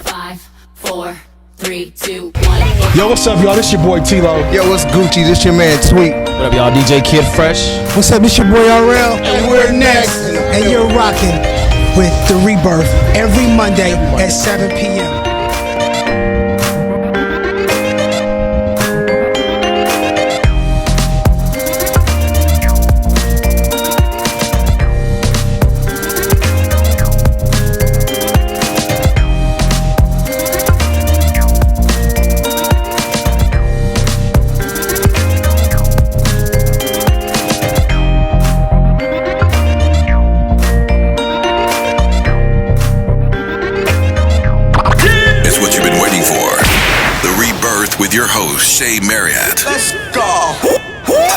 5, 4, 3, 2, 1. Yo, what's up, y'all? This your boy T-Lo. Yo, what's Gucci? This your man Tweet. What up, y'all? DJ Kid Fresh. What's up? This your boy RL. And we're next. And you're rocking with The Rebirth every Monday at 7 p.m. With your host, Shea Marriott. Let's go.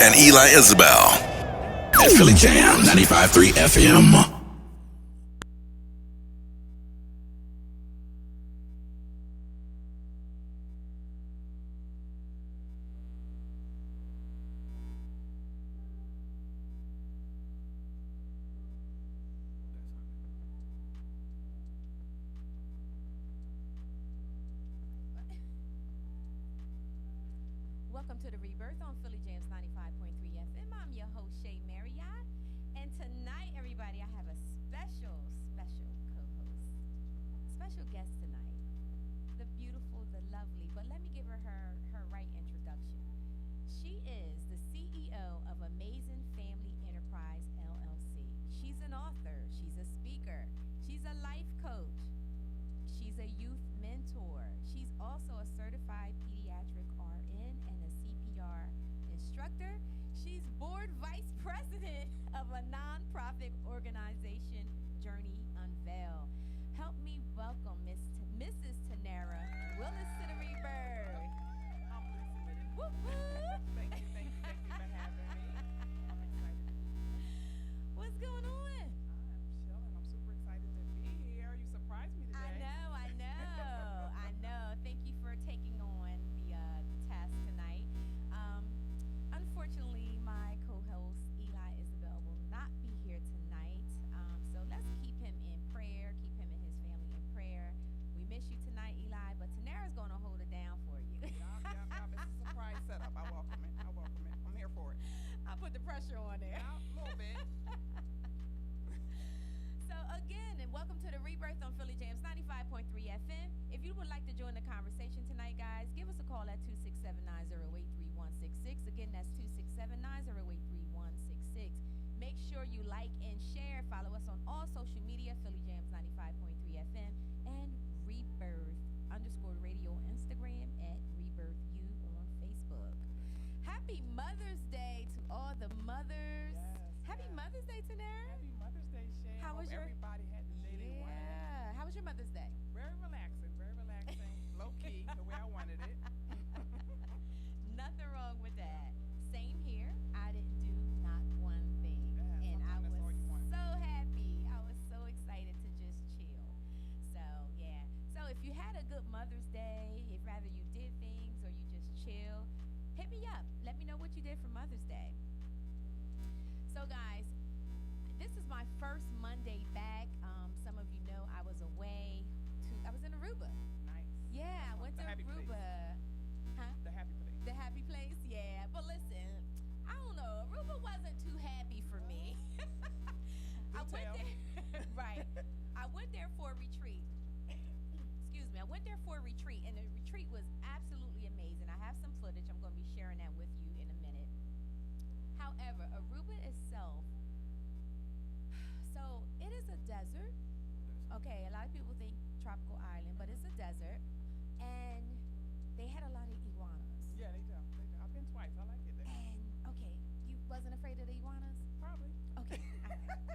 And Eli Isabel. At Philly Jam 95.3 FM. Welcome to The Rebirth on Philly Jams 95.3 FM. I'm your host, Shea Marriott. And tonight, everybody, I have a special co-host. Special guest tonight. The beautiful, the lovely. But let me give her right introduction. She is the CEO of Amazing Family Enterprises LLC. She's an author. She's a speaker. She's a life coach. She's a youth mentor. She's also a certified Pediatric RN and a CPR instructor. She's board vice president of a nonprofit organization, Journey Unveiled. Help me welcome Mrs. Tanerra Willis to The Rebirth. Whoop, whoop. Thank you for having me. I'm excited. What's going on? I'm chilling. I'm super excited to be here. You surprised me today. I know. Thank you for taking on the task tonight. Unfortunately, my co-host, Eli Isabel, will not be here tonight. So let's keep him in prayer, keep him and his family in prayer. We miss you tonight, Eli, but Tanerra's going to hold it down for you. Yup. It's a surprise setup. I welcome it. I'm here for it. I put the pressure on there. A little bit. So again, and welcome to The Rebirth on Philly Jams 95.3 FM. If you would like to join the conversation tonight, guys, give us a call at 267-908-3166. Again, that's 267-908-3166. Make sure you like and share. Follow us on all social media, Philly Jams 95.3 FM and Rebirth_radio Instagram at RebirthU on Facebook. Happy Mother's Day to all the mothers. Yes, Happy Mother's Day, Tanerra. Happy Mother's Day, Shay. How was everybody had the day they wanted. Yeah. How was your Mother's Day? Very relaxing. Low key, the way I wanted it. Nothing wrong with that. Same here. I didn't do not one thing. Yeah, And I that's was all you want. so happy. I was so excited to just chill. So, yeah. So, if you had a good Mother's Day, if rather you did things or you just chill, hit me up. Let me know what you did for Mother's Day. So, guys, this is my first Monday back. Some of you know I was away. I was in Aruba. Nice. Yeah, I went to Aruba. Huh? The happy place. The happy place, yeah. But listen, I don't know. Aruba wasn't too happy for me. I went there, right. I went there for a retreat. Excuse me. I went there for a retreat, and the retreat was absolutely amazing. I have some footage. I'm going to be sharing that with you in a minute. However, Aruba itself, so it is a desert. Okay, a lot of people think tropical island, but it's a desert, and they had a lot of iguanas. Yeah, they do. I've been twice. I like it there. And okay, you wasn't afraid of the iguanas? Probably. Okay, all right.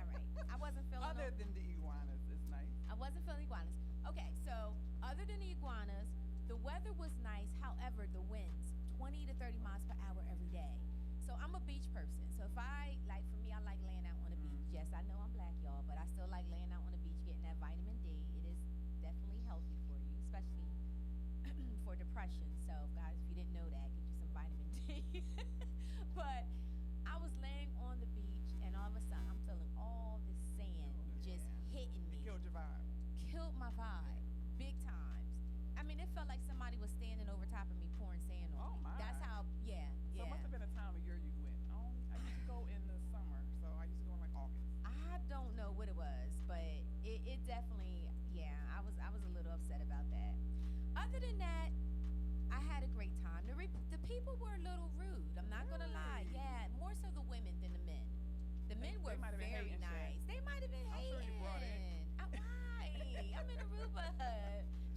I wasn't feeling Other than the iguanas, it's nice. I wasn't feeling iguanas. Okay, so other than the iguanas, the weather was nice. However, the winds, 20 to 30 miles per hour every day. So I'm a beach person. So if I like, for me, I like laying out on the beach. Yes, I know I'm black, y'all, but I still like laying out on the beach, getting that vitamin D. It is definitely healthy for you, especially for depression. So, guys, if you didn't know that, get you some vitamin D. But I was laying on the beach, and all of a sudden, I'm feeling all this sand just hitting me. It killed your vibe. Killed my vibe. big times. I mean, it felt like somebody was standing over top of me pouring sand on Oh, me. my. That's how, yeah, So yeah. it must have been a time of year you went. I used to go in the summer, so I used to go in like August. I don't know what it was, but it definitely, yeah, I was a little upset about that. Other than that, I had a great time. The people were a little rude. I'm not gonna lie. Really? Yeah, more so the women than the men. The men were They might have been very hating, Shay. nice. They might have been I'm hating. sure you brought it. Why? I'm in Aruba,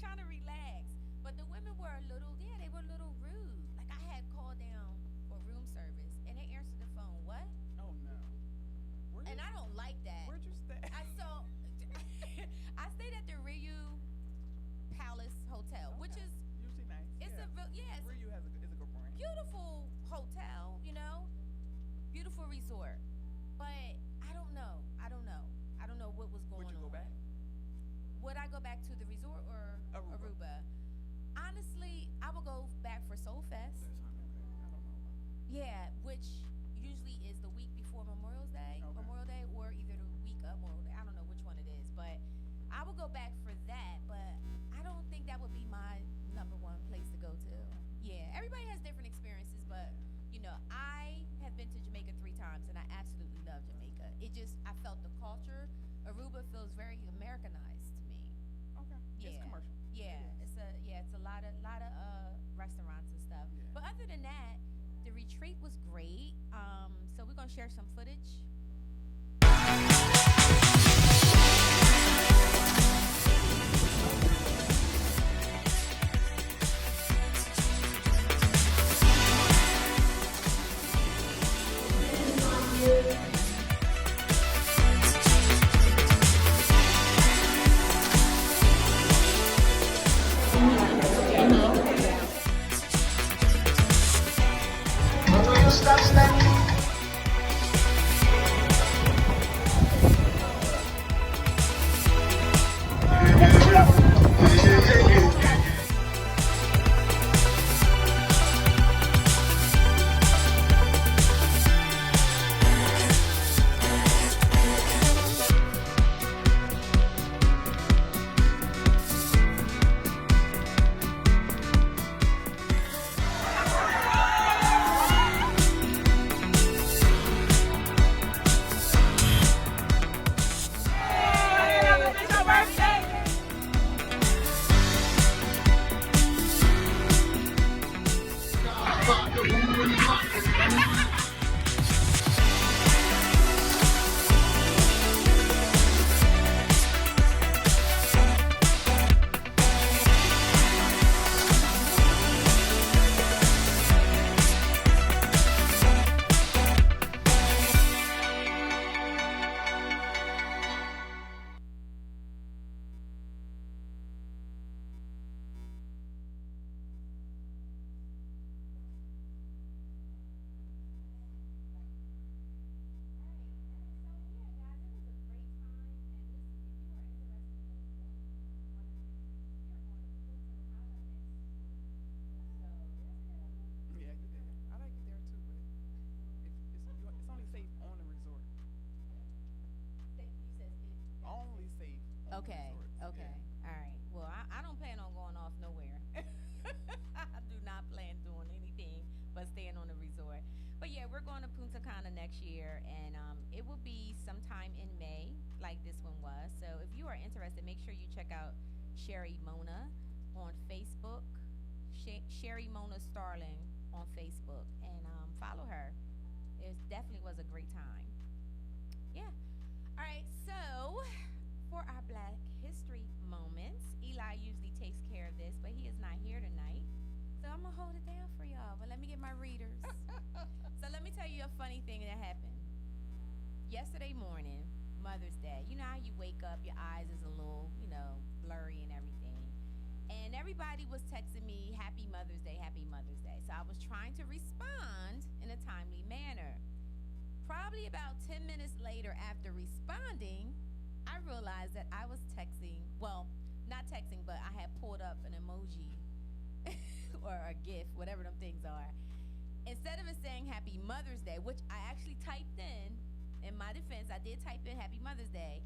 trying to relax. But the women were a little, yeah, they were a little rude. Like I had called down for room service, and they answered the phone. What? Oh no. Where And you, I don't like that. Where'd you stay? I stayed at the Ryu Palace Hotel, which Okay. is Usually nice. it's yeah. a real yeah, it's a Ryu is a good brand. beautiful hotel, you know, beautiful resort. But I don't know. I don't know what was going on. Would you go back? Would I go back to the resort or Aruba. Honestly, I would go back for Soul Fest. Okay. I don't know. Yeah, which usually is the week before Memorial Day, Okay. or either the week of Memorial Day. I don't know which one it is, but I would go back for that. But I don't think that would be my number one place to go to. Yeah, everybody has different experiences, but you know, I have been to Jamaica 3 times, and I absolutely love Jamaica. I felt the culture. Aruba feels very Americanized to me. Okay. Yeah. It's commercial. Yeah, it's a lot of restaurants and stuff. Yeah. But other than that, the retreat was great. So we're gonna share some footage. Yeah, you did. I like it there too, but it's only safe on the resort. Only safe. On Okay, the resorts. okay, Yeah. all right. Well, I don't plan on going off nowhere. I do not plan doing anything but staying on the resort. But yeah, we're going to Punta Cana next year, and it will be sometime in May, like this one was. So if you are interested, make sure you check out Sherry Mona on Facebook, Sherry Mona Starling on Facebook, and follow her. It definitely was a great time. Yeah. All right, so for our Black History moments, Eli usually takes care of this, but he is not here tonight. So I'm going to hold it down for y'all, but let me get my readers. So let me tell you a funny thing that happened. Yesterday morning, Mother's Day, you know how you wake up, your eyes is a little, blurry and everything. And everybody was texting me, Happy Mother's Day, Happy Mother's Day. So I was trying to respond in a timely manner. Probably about 10 minutes later after responding, I realized that I was texting, well, not texting, but I had pulled up an emoji or a GIF, whatever them things are. Instead of it saying Happy Mother's Day, which I actually typed in my defense, I did type in Happy Mother's Day,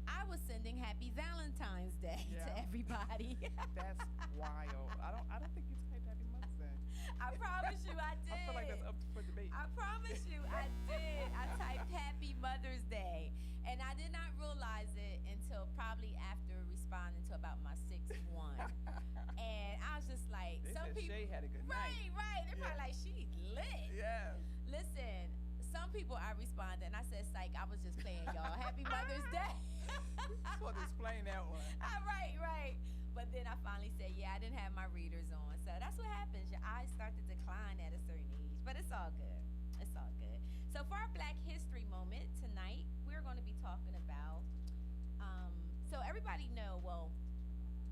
I was sending Happy Valentine's Day to Yeah. everybody. That's wild. I don't think you typed Happy Mother's Day. I promise you, I did. I feel like that's up for debate. I promise you, I did. I typed Happy Mother's Day, and I did not realize it until probably after responding to about my sixth one. And I was just like, They some said people, Shay had a good night. right. They're probably like, she lit. Yes. Listen, some people I responded, and I said, psych, I was just playing, y'all. Happy Mother's Day. Supposed to explain that one. Right. But then I finally said, yeah, I didn't have my readers on. So that's what happens. Your eyes start to decline at a certain age. But it's all good. It's all good. So for our Black History moment tonight, we're going to be talking about, so everybody know, well,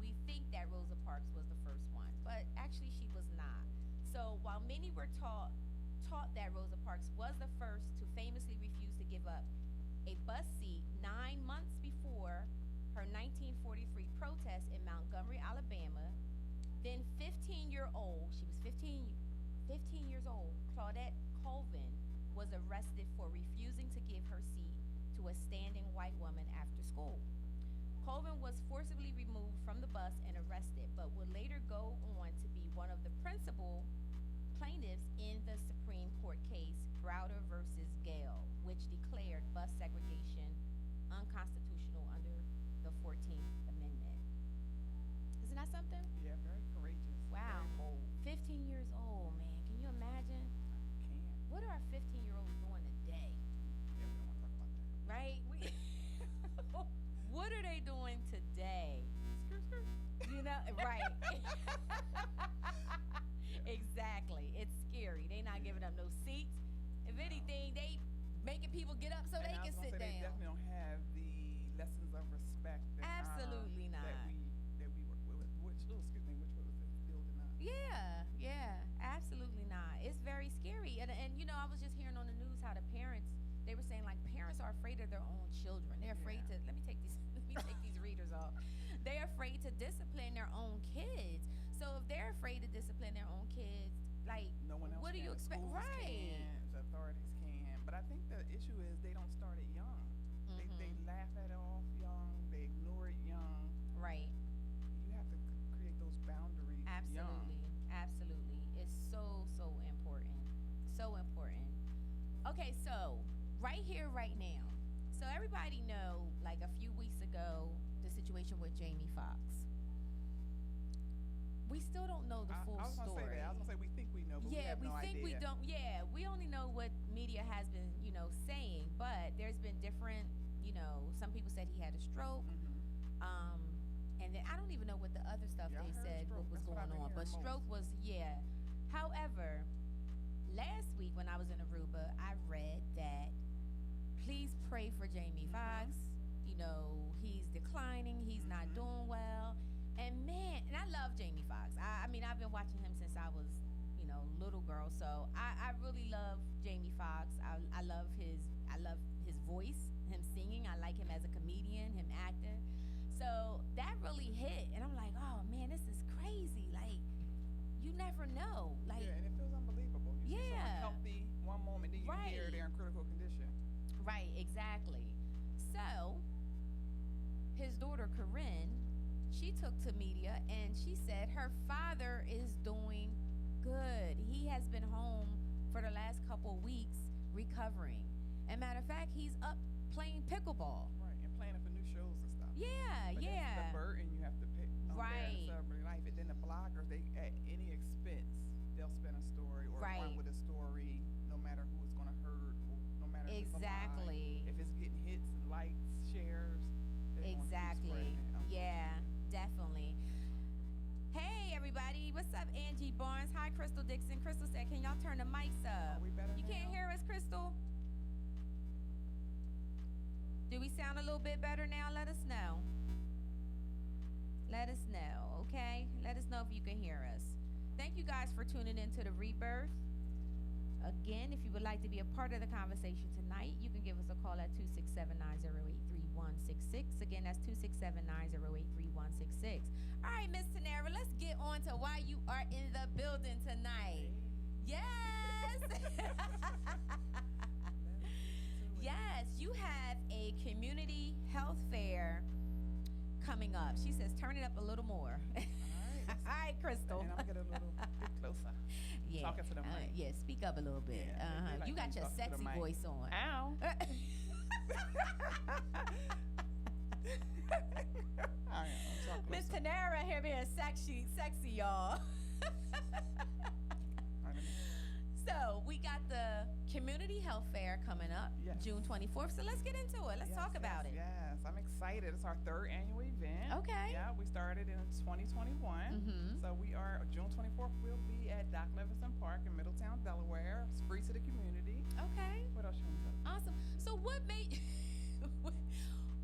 we think that Rosa Parks was the first one, but actually she was not. So while many were taught that Rosa Parks was the first to famously refuse to give up a bus seat 9 months before her 1943 protest in Montgomery, Alabama, then 15-year-old, she was 15 years old, Claudette Colvin was arrested for refusing to give her seat to a standing white woman after school. Colvin was forcibly removed from the bus and arrested, but would later go on to be one of the principal plaintiffs in the Supreme Court case Browder versus Gale, which declared bus segregation unconstitutional under the 14th Amendment. Isn't that something? Yeah, very courageous. Wow. Very bold. 15 years old, man. Can you imagine? Can't. What are our 15-year-olds doing today? Yeah, we don't want to talk about that. Right? What are they doing today? You know, right. Exactly. It's scary. They not giving up no seats. If anything, they making people get up so And they I can was gonna sit say, down. They definitely don't have the lessons of respect and Absolutely honor not. that we were which was instilled in us. Yeah, absolutely not. It's very scary. And you know, I was just hearing on the news how the parents, they were saying like parents are afraid of their own children. They're afraid to, let me take these readers off. They're afraid to discipline their own kids. So if they're afraid to discipline their own kids, like, No one else what do can. you The expect? schools Right. can, the authorities can. But I think the issue is they don't start it young. They laugh at it off young. They ignore it young. Right. You have to create those boundaries young. Absolutely. It's so important. So important. Okay, so right here, right now. So everybody know, like a few weeks ago, the situation with Jamie Foxx. We still don't know the full I was gonna story. say that. I was gonna say we think we know, but we have no think idea. we don't. Yeah, we only know what media has been, saying. But there's been different, some people said he had a stroke. And then I don't even know what the other stuff Yeah, I they heard said stroke. what was That's what going I've been on. But hearing stroke was, However, last week when I was in Aruba, I read that please pray for Jamie Foxx. He's declining. He's not doing well. And man, and I love Jamie Foxx. I mean, I've been watching him since I was, little girl. So I really love Jamie Foxx. I love his voice, him singing. I like him as a comedian, him acting. So that really hit, and I'm like, oh man, this is crazy. Like, you never know. Like, Yeah, and it feels unbelievable. You see someone Yeah. healthy one moment, then you hear Right. they're in critical condition. right, exactly. So his daughter Corinne, she took to media and she said her father is doing good. He has been home for the last couple weeks recovering. And matter of fact, he's up playing pickleball. Right, and planning for new shows and stuff. Yeah, But yeah. That's the burden you have to pay on Right. their celebrity life. And then the bloggers, they at any expense, they'll spin a story or Right. run with a story, no matter who it's going to hurt, or no matter if it's a lie. Exactly. If it's getting hits, likes, shares, they're gonna keep Exactly. spreading it. Yeah, definitely. Hey everybody, what's up, Angie Barnes? Hi, Crystal Dixon. Crystal said, can y'all turn the mics up? Are we better You can't now? hear us, Crystal? Do we sound a little bit better now? Let us know. Let us know, okay? Let us know if you can hear us. Thank you guys for tuning in to the Rebirth. Again, if you would like to be a part of the conversation tonight, you can give us a call at 267-908-3166. Again, that's 267-908-3166. All right, Miss Tanerra, let's get on to why you are in the building tonight. Yes! Yes, you have a community health fair coming up. She says, turn it up a little more. All right, Crystal. And I'm gonna get a little bit closer. Yeah. Talking to the mic. Yeah, speak up a little bit. Yeah, they like You got when you your talk to the sexy mic. voice on. Ow. All right, I'm talking Miss closer. Tanerra here being sexy, y'all. All right, let me- So we got the community health fair coming up Yes. June 24th. So let's get into it. Let's talk about it. Yes, I'm excited. It's our 3rd annual event. Okay. Yeah, we started in 2021. Mhm. So we are June 24th. We'll be at Doc Levinson Park in Middletown, Delaware. It's free to the community. Okay. What else you want to say? Awesome. So what made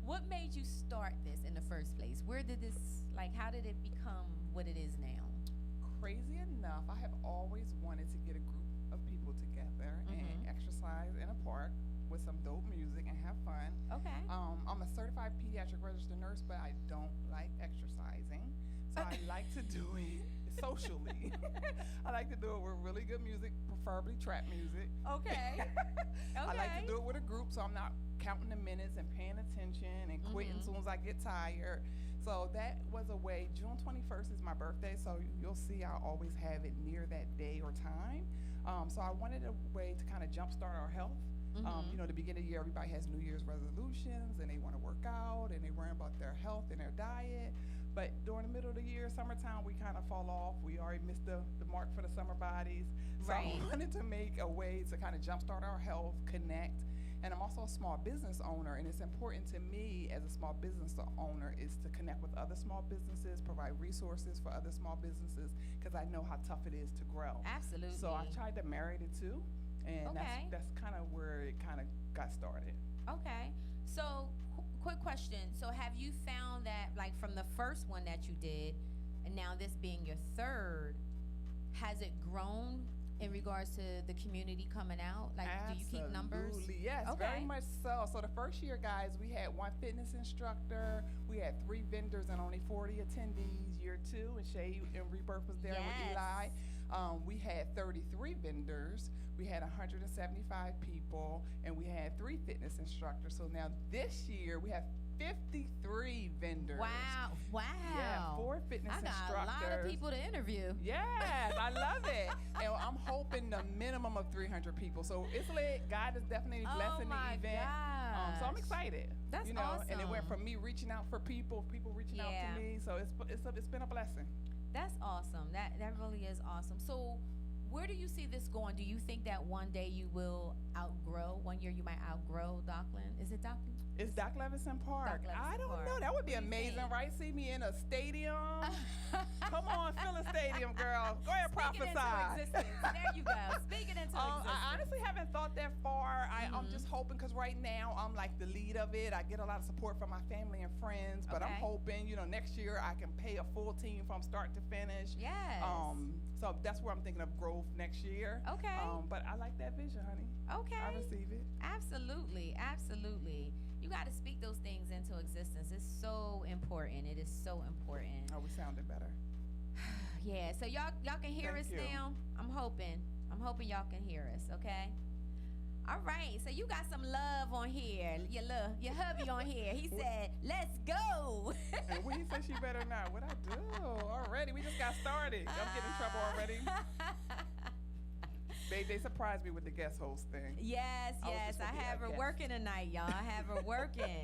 what made you start this in the first place? Where did this, like, how did it become what it is now? Crazy enough, I have always wanted to get a group of people together and exercise in a park with some dope music and have fun. Okay. I'm a certified pediatric registered nurse, but I don't like exercising. So I like to do it socially. I like to do it with really good music, preferably trap music. Okay. I like to do it with a group, so I'm not counting the minutes and paying attention and quitting as soon as I get tired. So that was a way. June 21st is my birthday, so you'll see I always have it near that day or time. So I wanted a way to kind of jumpstart our health. You know, the beginning of the year, everybody has New Year's resolutions, and they want to work out, and they worry about their health and their diet. But during the middle of the year, summertime, we kind of fall off. We already missed the mark for the summer bodies. So Right. I wanted to make a way to kind of jumpstart our health, connect. And I'm also a small business owner, and it's important to me as a small business owner is to connect with other small businesses, provide resources for other small businesses, because I know how tough it is to grow. Absolutely. So I tried to marry the two, and Okay. that's kind of where it kind of got started. Okay. So, quick question. So, have you found that, like, from the first one that you did, and now this being your 3rd, has it grown in regards to the community coming out? Like, do you keep numbers? Absolutely, yes, Okay. very much so. So the first year, guys, we had 1 fitness instructor, we had 3 vendors and only 40 attendees. Year 2, and Shea and Rebirth was there with Yes. Eli. We had 33 vendors, we had 175 people, and we had 3 fitness instructors. So now this year, we have 53 vendors. Wow. Wow. Yeah, 4 fitness I got instructors. a lot of people to interview. Yes, I love it. And I'm hoping the minimum of 300 people. So it's lit. God is definitely blessing my the event. So I'm gosh. excited. That's you know, and it went awesome. from me reaching out for people reaching out Yeah. to me. So it's been a blessing. That's awesome. That really is awesome. So, where do you see this going? Do you think that one day you will outgrow? One year you might outgrow Dockland? Is it Dockland? It's Doc Levinson Park. Levinson I don't Park. know. That would be What do you amazing, think? right? See me in a stadium. Come on, fill a stadium, girl. Go ahead, Speak it into prophesy. existence. There you go. Speak it into existence. I honestly haven't thought that far. I'm just hoping because right now I'm like the lead of it. I get a lot of support from my family and friends, but I'm Okay. hoping, next year I can pay a full team from start to finish. Yes. So that's where I'm thinking of growth next year. Okay. But I like that vision, honey. Okay. I receive it. Absolutely. Absolutely. You got to speak those things into existence. It's so important. It is so important. Oh, we sounded better. Yeah. So y'all can hear Thank us you. now. I'm hoping y'all can hear us. Okay. All right. So you got some love on here. Your hubby on here. He said, "Let's go." And when he said she better not, what I do already? We just got started. I'm getting in trouble already. They surprised me with the guest host thing. Yes, I was yes. just I gonna be have a her guest. working tonight, y'all. I have her working.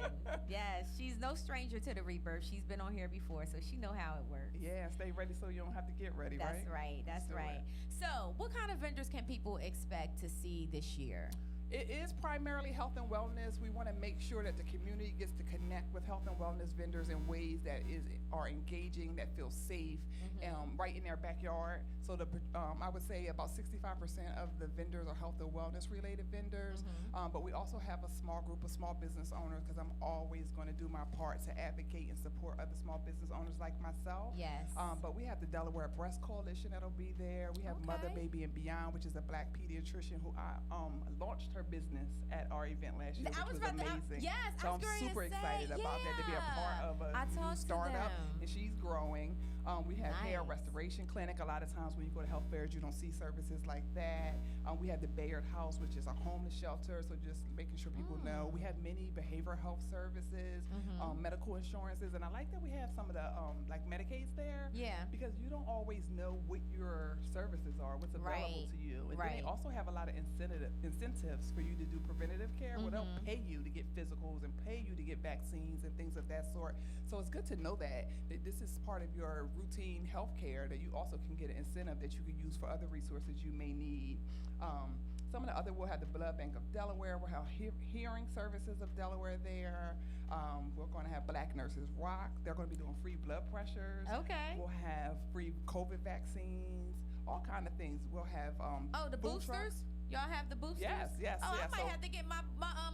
Yes, she's no stranger to the Rebirth. She's been on here before, so she know how it works. Yeah, stay ready so you don't have to get ready, That's right? right. That's Let's do right. it. So, what kind of vendors can people expect to see this year? It is primarily health and wellness. We want to make sure that the community gets to connect with health and wellness vendors in ways that are engaging, that feel safe, right in their backyard. So I would say about 65% of the vendors are health and wellness related vendors. But we also have a small group of small business owners because I'm always going to do my part to advocate and support other small business owners like myself. Yes. But we have the Delaware Breast Coalition that'll be there. We have Mother, Okay. Baby, and Beyond, which is a Black pediatrician who launched her her business at our event last year, I which was was about to- amazing. yes, so I was I'm going to super say, excited about that, to be a part of a I new talked to startup, them. and she's growing. We have hair Nice. restoration clinic. A lot of times when you go to health fairs, you don't see services like that. We have the Bayard House, which is a homeless shelter, so just making sure people know. We have many behavioral health services, medical insurances, and I like that we have some of the like Medicaids there. Yeah. Because you don't always know what your services are, what's available Right. to you. And then Right. they also have a lot of incentives for you to do preventative care where they'll pay you to get physicals and pay you to get vaccines and things of that sort. So it's good to know that this is part of your routine health care, that you also can get an incentive that you can use for other resources you may need. Some of the other, we'll have the Blood Bank of Delaware, we'll have hearing services of Delaware there. We're going to have Black Nurses Rock. They're going to be doing free blood pressures. Okay. We'll have free COVID vaccines, all kind of things. We'll have The food boosters? trucks. Y'all have the boosters? Yes, yes, Oh, yes. I might So- have to get my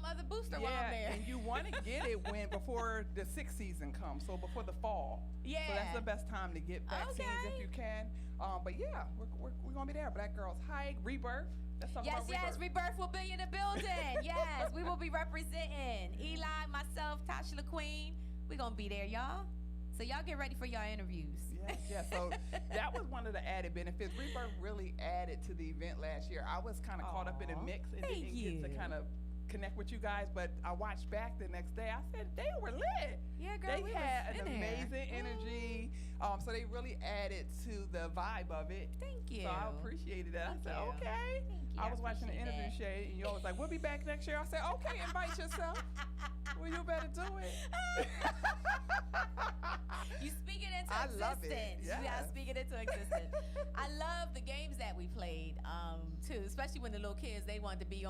other booster while I'm there. and you want to get it before the sick season comes, so before the fall. Yeah. So that's the best time to get vaccines Okay. if you can. But yeah, we're gonna be there. Black Girls Hike, Rebirth. Let's talk Yes, about yes, Rebirth will be in the building. Yes, we will be representing Eli, myself, Tasha LaQueen. We're going to be there, y'all. So y'all get ready for y'all interviews. Yes, yes. So that was one of the added benefits. Rebirth really added to the event last year. I was kind of caught up in the Aw, mix and thank didn't get to you. kind of connect with you guys, but I watched back the next day. I said they were lit. Yeah, girl, They we had was an in there. amazing energy. So they really added to the vibe of it. Thank you. So I appreciated that. Thank I said, you. okay. Thank you. I was watching the appreciate interview, that. Shay, and you always like, we'll be back next year. I said, okay, invite yourself. Well, you better do it. You speak it into I existence. love it. You gotta Yes. speak it into existence. I love the games that we played, too, especially when the little kids they wanted to be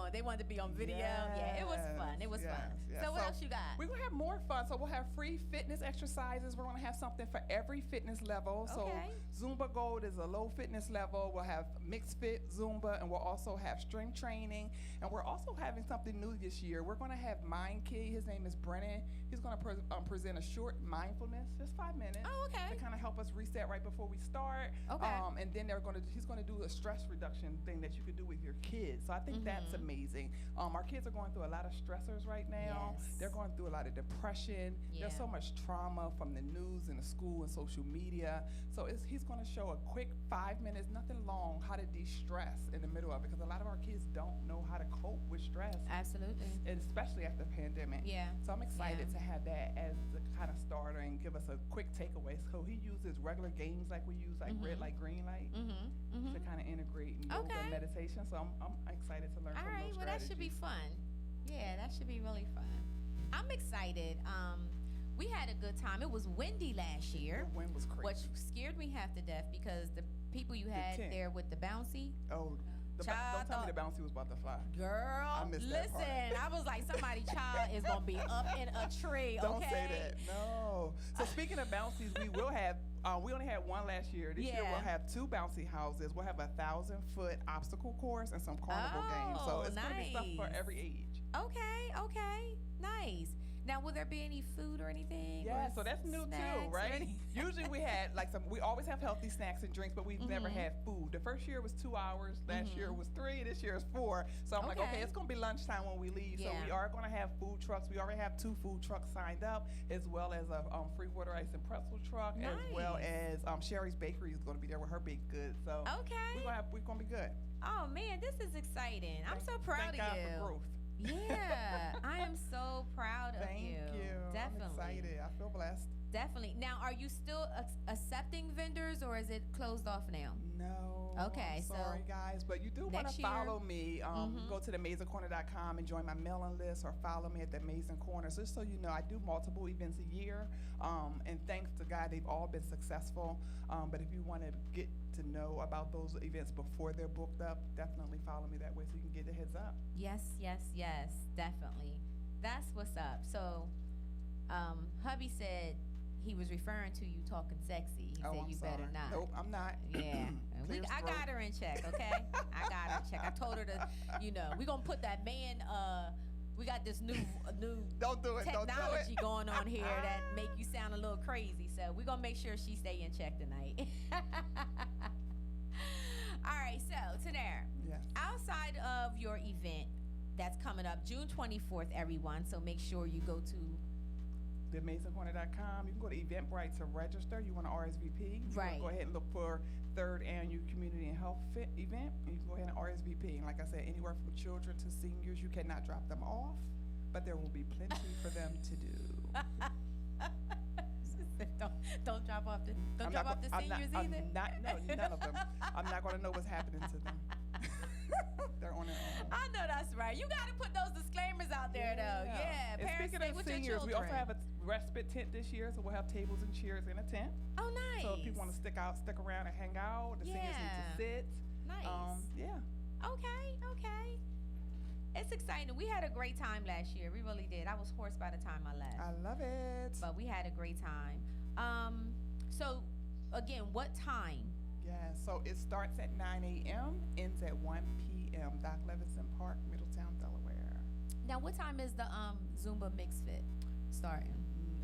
on video. Yeah, it was fun. It was Yes, fun. yes. So what else you got? We're gonna have more fun. So we'll have free fitness exercises. We're gonna have something for every fitness level. Okay. So Zumba Gold is a low fitness level. We'll have mixed fit Zumba, and we'll also have strength training. And we're also having something new this year. We're gonna have Mind Key. His name is Brennan. He's gonna present a short mindfulness, just 5 minutes. Oh, okay. To kind of help us reset right before we start. Okay. And then he's gonna do a stress reduction thing that you could do with your kids. So I think that's amazing. Our kids are going through a lot of stressors right now. Yes. They're going through a lot of depression. There's so Yeah. much trauma from the news and the school and social media. So he's going to show a quick 5 minutes, nothing long, how to de-stress in the middle of it, because a lot of our kids don't know how to cope with stress, Absolutely. and especially after the pandemic. Yeah. So I'm excited Yeah. to have that as the kind of starter and give us a quick takeaway. So he uses regular games like we use, like red light, green light, to kind of integrate in yoga Okay. and meditation. So I'm excited to learn All from right. those Well, that should be strategies. fun. Yeah, that should be really fun. I'm excited. We had a good time. It was windy last year, The wind was crazy. which scared me half to death because the people you had tent. there with the bouncy. Oh, Child don't tell me the thought- bouncy was about to fly. Girl, missed that part. listen, I was like, somebody child is gonna be up in a tree. Don't okay? say that. No. So speaking of bouncies, we will have. We only had one last year. This year Yeah. we'll have 2 bouncy houses. We'll have a 1,000-foot obstacle course and some carnival games. So Oh, it's gonna be stuff for nice. every age. Okay, nice. Now, will there be any food or anything? Yeah, or so that's new snacks too, or right? anything? Usually we had we always have healthy snacks and drinks, but we've never had food. The first year was 2 hours. Last year was 3. This year is 4. So I'm like, Okay. okay, it's gonna be lunchtime when we leave. So Yeah. we are gonna have food trucks. We already have 2 food trucks signed up, as well as a free water ice and pretzel truck, as well Nice. as Sherry's Bakery is gonna be there with her baked goods. So Okay. we're gonna be good. Oh man, this is exciting. I'm so proud Thank of God you. for growth. Yeah, I am so proud of Thank you. Definitely. I'm excited. I feel blessed. Definitely. Now, are you still accepting vendors, or is it closed off now? No. Okay, I'm so sorry, guys, but you do want next to year- follow me. Go to theamazingcorner.com and join my mailing list, or follow me at the Amazing Corner. Just so you know, I do multiple events a year, and thanks to God, they've all been successful. But if you want to get to know about those events before they're booked up, definitely follow me that way so you can get the heads up. yes, definitely. That's what's up. So, hubby said he was referring to you talking sexy. He said I'm you sorry. better not. Nope, I'm not. Yeah, Clear I throat. got her in check. Okay, I got her in check. I told her to, we gonna put that man. We got this new Don't do it. Don't do technology it. going on here that make you sound a little crazy. So we're gonna make sure she stay in check tonight. All right, so Tanerra, Yes. outside of your event that's June 24th, everyone. So make sure you go to theamazingcorner.com. You can go to Eventbrite to register. You want to RSVP. You Right. wanna go ahead and look for 3rd Annual Community and Health Fit event. And you can go ahead and RSVP. And like I said, anywhere from children to seniors, you cannot drop them off, but there will be plenty for them to do. don't drop off the I'm drop not off the go- I'm seniors not, either. No, none of them. I'm not going to know what's happening to them. They're on their own. I know that's right. You got to put those disclaimers out there, though. Yeah, And parents speaking stay of with seniors, your we children. also have a respite tent this year, so we'll have tables and chairs in a tent. Oh, nice. So if people want to stick around and hang out, the seniors need to sit. Nice. Yeah. Okay. It's exciting. We had a great time last year. We really did. I was hoarse by the time I left. I love it. But we had a great time. So, again, what time? Yeah, so it starts at 9 a.m., ends at 1 p.m. Doc Levinson Park, Middletown, Delaware. Now, what time is the Zumba Mix Fit starting?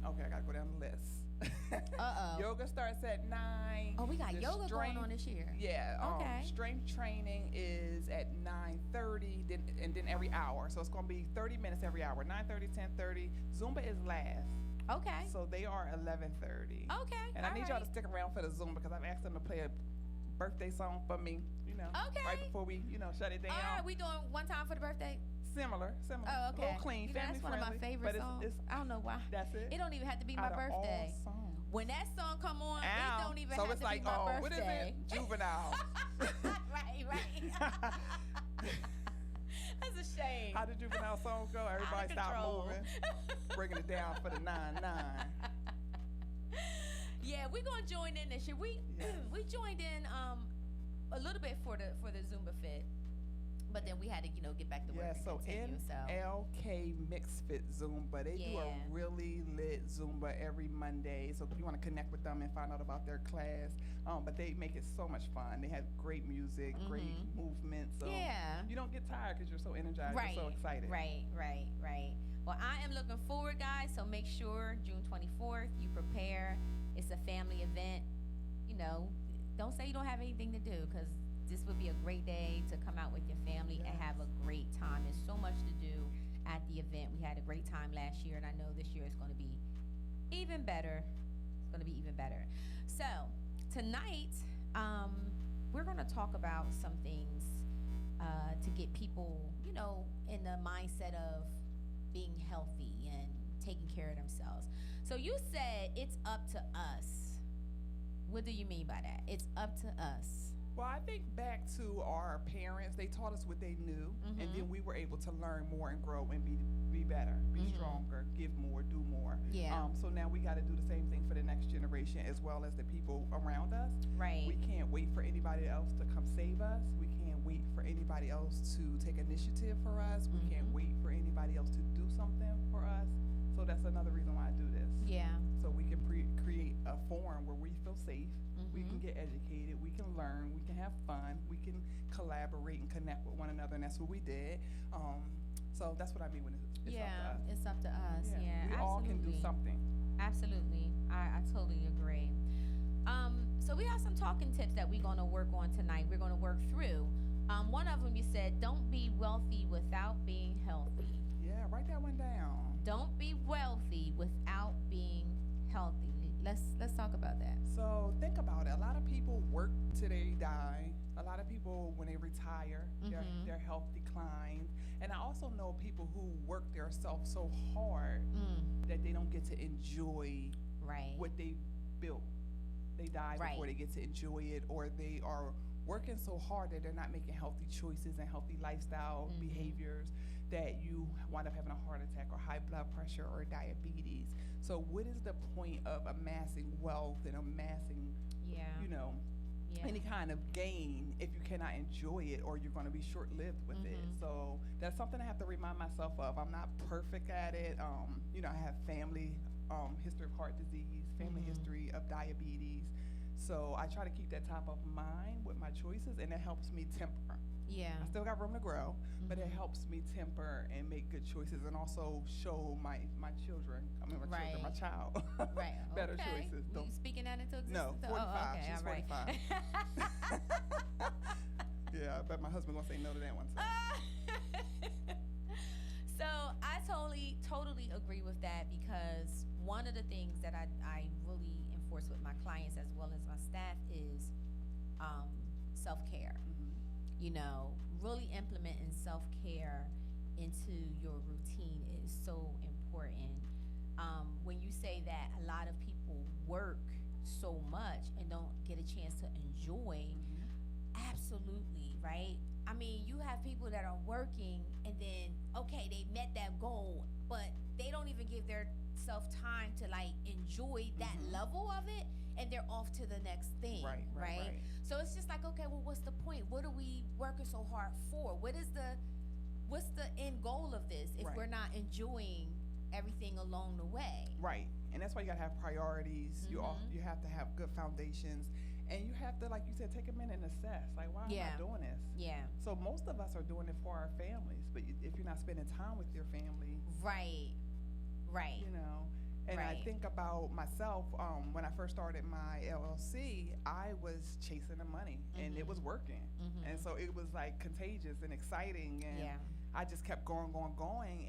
Okay, I got to go down the list. Uh-oh. Yoga starts at 9. Oh, we got The yoga going on this year. Yeah. Okay. Strength training is at 9:30, and then every hour. So it's going to be 30 minutes every hour, 9:30, 10:30. Zumba is last. Okay. So they are 11:30. Okay. And I need y'all to stick around for the Zumba because I've asked them to play a birthday song for me, Okay. right before we, shut it down. All right, we doing one time for the birthday? Similar. Oh, A okay. little clean, family That's one of my friendly, favorite but songs. It's, I don't know why. that's it. It don't even have to be my Out of all birthday. songs. When that song come on, Ow. it don't even So have it's to like, be my birthday. what is it? Juvenile. right. That's a shame. How did Juvenile song go? Everybody stop control. moving. Bringing it down for the 9-9. Yeah, we're gonna join in this year. We joined in a little bit for the Zumba Fit, but then we had to get back to work Yeah, and so continue. NLK Mix Fit Zumba. They do a Yeah. really lit Zumba every Monday. So if you want to connect with them and find out about their class, but they make it so much fun. They have great music, great movement. So Yeah. you don't get tired because you're so energized. Right. You're so excited. Right. Well, I am looking forward, guys. So make sure June 24th you prepare. It's a family event. Don't say you don't have anything to do, because this would be a great day to come out with your family and have a great time. There's so much to do at the event. We had a great time last year, and I know this year is going to be even better. It's going to be even better. So tonight, we're going to talk about some things to get people, in the mindset of being healthy and taking care of themselves. So you said it's up to us. What do you mean by that? It's up to us. Well, I think back to our parents. They taught us what they knew, and then we were able to learn more and grow and be better, be stronger, give more, do more. Yeah. So now we got to do the same thing for the next generation as well as the people around us. Right. We can't wait for anybody else to come save us. We can't wait for anybody else to take initiative for us. We can't wait for anybody else to do something for us. So that's another reason why I do this. Yeah. So we can create a forum where we feel safe, we can get educated, we can learn, we can have fun, we can collaborate and connect with one another, and that's what we did. So that's what I mean when it's up to us. It's up to us. Yeah, we all can do absolutely. something. Absolutely. I totally agree. So we have some talking tips that we're going to work on tonight. We're going to work through. One of them, you said, don't be wealthy without being healthy. Yeah, write that one down. Don't be wealthy without being healthy. Let's talk about that. So think about it. A lot of people work till they die. A lot of people, when they retire, their health declines. And I also know people who work their self so hard that they don't get to enjoy what they built. They die before they get to enjoy it, or they are working so hard that they're not making healthy choices and healthy lifestyle behaviors, that you wind up having a heart attack or high blood pressure or diabetes. So what is the point of amassing wealth and amassing, any kind of gain if you cannot enjoy it, or you're going to be short-lived with it? So that's something I have to remind myself of. I'm not perfect at it. I have family history of heart disease, family history of diabetes. So I try to keep that top of mind with my choices, and it helps me temper. Yeah. I still got room to grow, but it helps me temper and make good choices, and also show my children, my child, better choices. You speaking that into existence? No, 45. Oh, okay, She's all right. 45. Yeah, I bet my husband gonna say no to that one. So So I totally agree with that, because one of the things that I really enforce with my clients as well as my staff is self-care. You know, really implementing self-care into your routine is so important. When you say that a lot of people work so much and don't get a chance to enjoy, absolutely, right? I mean, you have people that are working and then, okay, they met that goal, but they don't even give their self time to like enjoy that level of it, and they're off to the next thing, right? So it's just like, okay, well, what's the point? What are we working so hard for? What's the end goal of this if we're not enjoying everything along the way? Right. And that's why you gotta have priorities. You have to have good foundations, and you have to, like you said, take a minute and assess, like, why am I doing this? Yeah. So most of us are doing it for our families, but if you're not spending time with your family, right, you know. And I think about myself, when I first started my LLC, I was chasing the money, and it was working, and so it was like contagious and exciting, and I just kept going,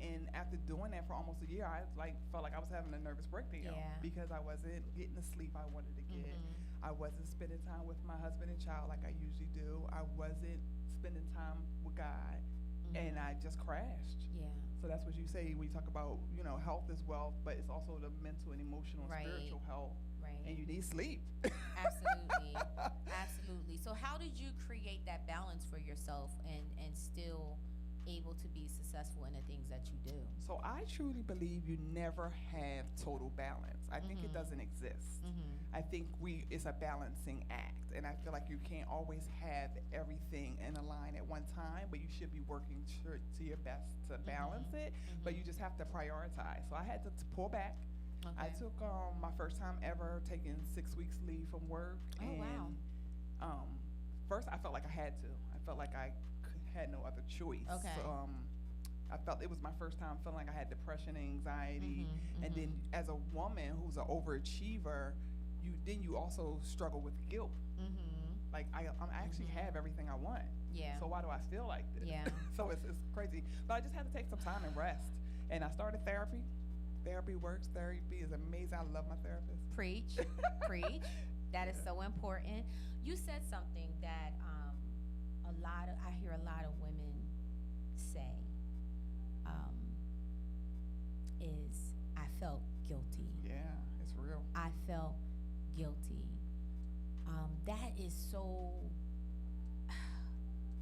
and after doing that for almost a year, I felt like I was having a nervous breakdown because I wasn't getting the sleep I wanted to get. I wasn't spending time with my husband and child like I usually do. I wasn't spending time with God, and I just crashed. Yeah. So that's what you say when you talk about, you know, health is wealth, but it's also the mental and emotional, spiritual health. Right. And you need sleep. Absolutely. Absolutely. So how did you create that balance for yourself and still able to be successful in the things that you do? So I truly believe you never have total balance. I think it doesn't exist. I think it's a balancing act, and I feel like you can't always have everything in a line at one time, but you should be working to your best to balance it, but you just have to prioritize. So I had to pull back. I took my first time ever taking 6 weeks leave from work. First I felt like I had to. I felt like I had no other choice. I felt it was my first time feeling like I had depression and anxiety, and then as a woman who's an overachiever, you also struggle with guilt. Like I actually have everything I want. Yeah. So why do I feel like this? Yeah. So it's crazy. But I just had to take some time and rest. And I started therapy. Therapy works. Therapy is amazing. I love my therapist. Preach. Preach. That is so important. You said something that I hear a lot of women say is, I felt guilty. Yeah, it's real. I felt guilty. That is so,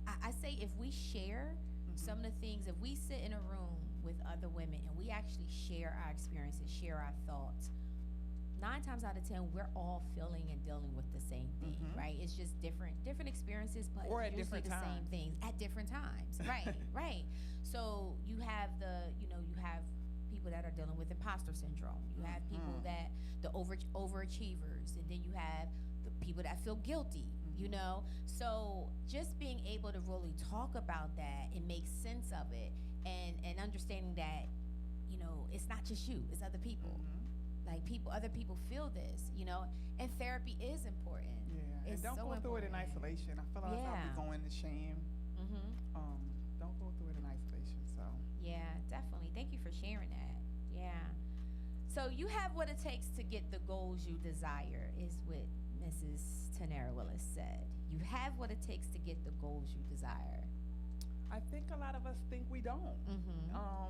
I say if we share some of the things, if we sit in a room with other women and we actually share our experiences, share our thoughts, 9 times out of 10, we're all feeling and dealing with the same thing, right? It's just different experiences, but or at usually different the times. same things at different times, right? Right. So you have you have people that are dealing with imposter syndrome. You have people that the overachievers, and then you have the people that feel guilty. You know, so just being able to really talk about that and make sense of it, and understanding that, you know, it's not just you, it's other people. Like other people feel this, you know, and therapy is important. Yeah, it's and don't so go through it in important. isolation. I feel like we're going to shame. Don't go through it in isolation. So yeah, definitely. Thank you for sharing that. Yeah. So you have what it takes to get the goals you desire, is what Mrs. Tanerra Willis said. You have what it takes to get the goals you desire. I think a lot of us think we don't.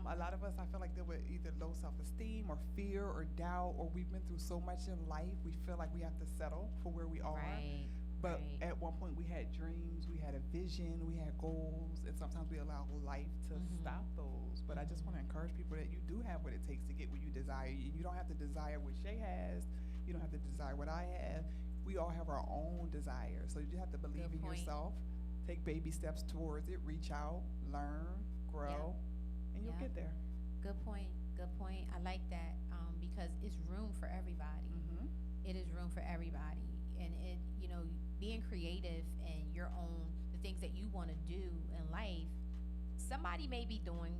A lot of us, I feel like they're with either low self-esteem or fear or doubt, or we've been through so much in life, we feel like we have to settle for where we are. Right. But at one point we had dreams, we had a vision, we had goals, and sometimes we allow life to stop those. But I just want to encourage people that you do have what it takes to get what you desire. You don't have to desire what Shea has. You don't have to desire what I have. We all have our own desires. So you just have to believe in yourself. Take baby steps towards it, reach out, learn, grow, and you'll get there. Good point. Good point. I like that, because it's room for everybody. It is room for everybody. And it, you know, being creative and your own, the things that you want to do in life, somebody may be doing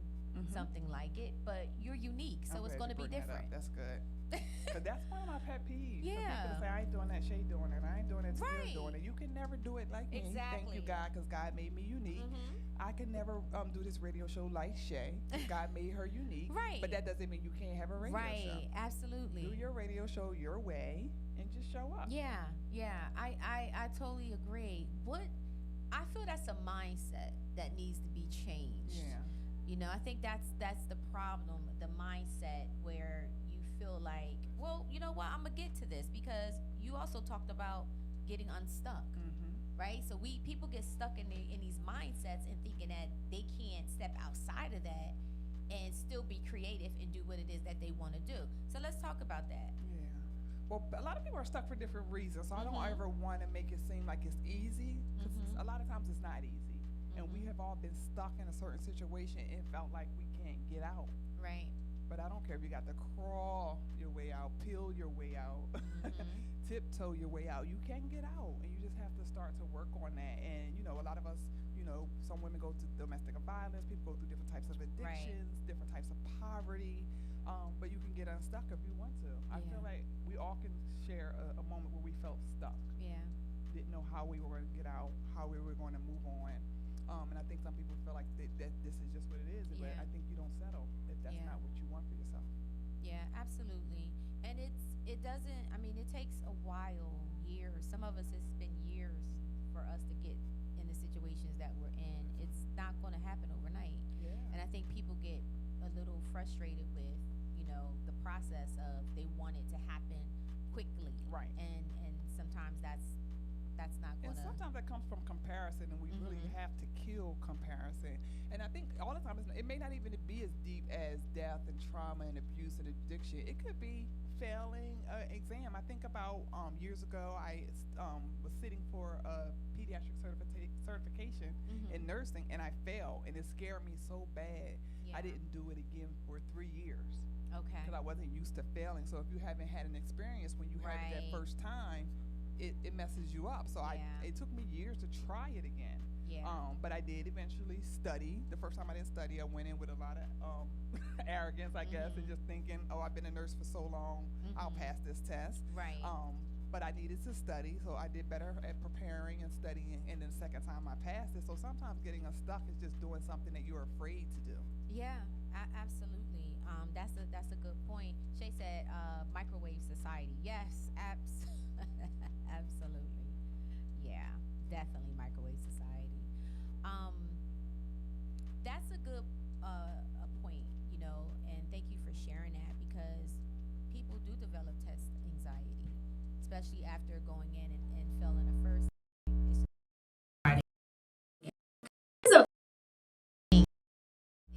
something like it, but you're unique, so it's going to be different. That's good. Cause that's one of my pet peeves. For Yeah. people to say, I ain't doing that, Shay doing it. I ain't doing that, Tanerra Right. doing it. You can never do it like me. Thank Exactly. you, God, because God made me unique. I can never do this radio show like Shay. God made her unique. Right. But that doesn't mean you can't have a radio show. Right. Absolutely. Do your radio show your way and just show up. Yeah, yeah, I totally agree. I feel that's a mindset that needs to be changed. Yeah. You know, I think that's the problem, the mindset where you feel like, well, you know what, I'm gonna get to this, because you also talked about getting unstuck, right? So people get stuck in these mindsets and thinking that they can't step outside of that and still be creative and do what it is that they want to do. So let's talk about that. Yeah. Well, a lot of people are stuck for different reasons, so I don't ever want to make it seem like it's easy, because a lot of times it's not easy. And we have all been stuck in a certain situation and felt like we can't get out. Right. But I don't care if you got to crawl your way out, peel your way out, tiptoe your way out. You can get out, and you just have to start to work on that. And, you know, a lot of us, you know, some women go through domestic violence, people go through different types of addictions, different types of poverty. But you can get unstuck if you want to. I feel like we all can share a moment where we felt stuck. Yeah. Didn't know how we were going to get out, how we were going to move on. And I think some people feel like that this is just what it is, but I think you don't settle if that's not what you want for yourself. Yeah, absolutely. And it doesn't, I mean, it takes a while, years. Some of us, it's been years for us to get in the situations that we're in. It's not going to happen overnight. Yeah. And I think people get a little frustrated with, you know, the process of they want it to happen quickly. Right. And sometimes that's not going And to. sometimes that comes from comparison, and we really have to kill comparison. And I think all the time, it may not even be as deep as death and trauma and abuse and addiction. It could be failing an exam. I think about years ago, I was sitting for a pediatric certification in nursing, and I failed, and it scared me so bad. Yeah. I didn't do it again for 3 years. Okay. Because I wasn't used to failing. So if you haven't had an experience when you have it that first time, it messes you up. So it took me years to try it again. Yeah. But I did eventually study. The first time I didn't study, I went in with a lot of arrogance, I guess, and just thinking, oh, I've been a nurse for so long, I'll pass this test. Right. But I needed to study, so I did better at preparing and studying, and then the second time I passed it. So sometimes getting unstuck is just doing something that you're afraid to do. Yeah, absolutely. That's a good point. Shay said microwave society. Yes, absolutely. Yeah, definitely microwave society. That's a good a point, you know, and thank you for sharing that, because people do develop test anxiety, especially after going in and failing the first.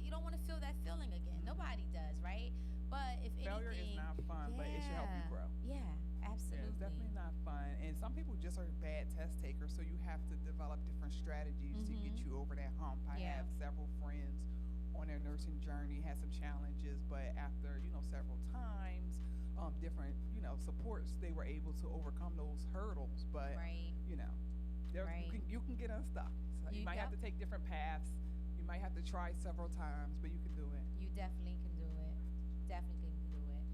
You don't want to feel that feeling again. Nobody does, right? But if Failure anything, is not fun, but it should help you grow. Yeah, absolutely. Yeah, it's definitely not fun. And some people just are bad test takers, so you have to develop different strategies to get you over that hump. I have several friends on their nursing journey, had some challenges, but after, you know, several times, different, you know, supports, they were able to overcome those hurdles. But, you know, you can get unstuck. So you might have to take different paths. You might have to try several times, but you can do it. You definitely can do it. Definitely can do it.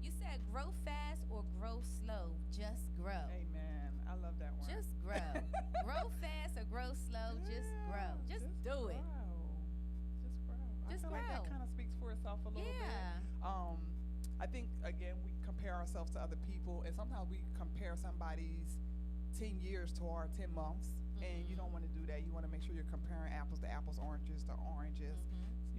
You said grow fast or grow slow. Just grow. Amen. I love that one. Just grow. Grow fast or grow slow. Just grow. Just do it. Just grow. Just I feel like that grow. kind of speaks for itself a little bit. I think, again, we compare ourselves to other people, and sometimes we compare somebody's 10 years to our 10 months, and you don't want to do that. You want to make sure you're comparing apples to apples, oranges to oranges.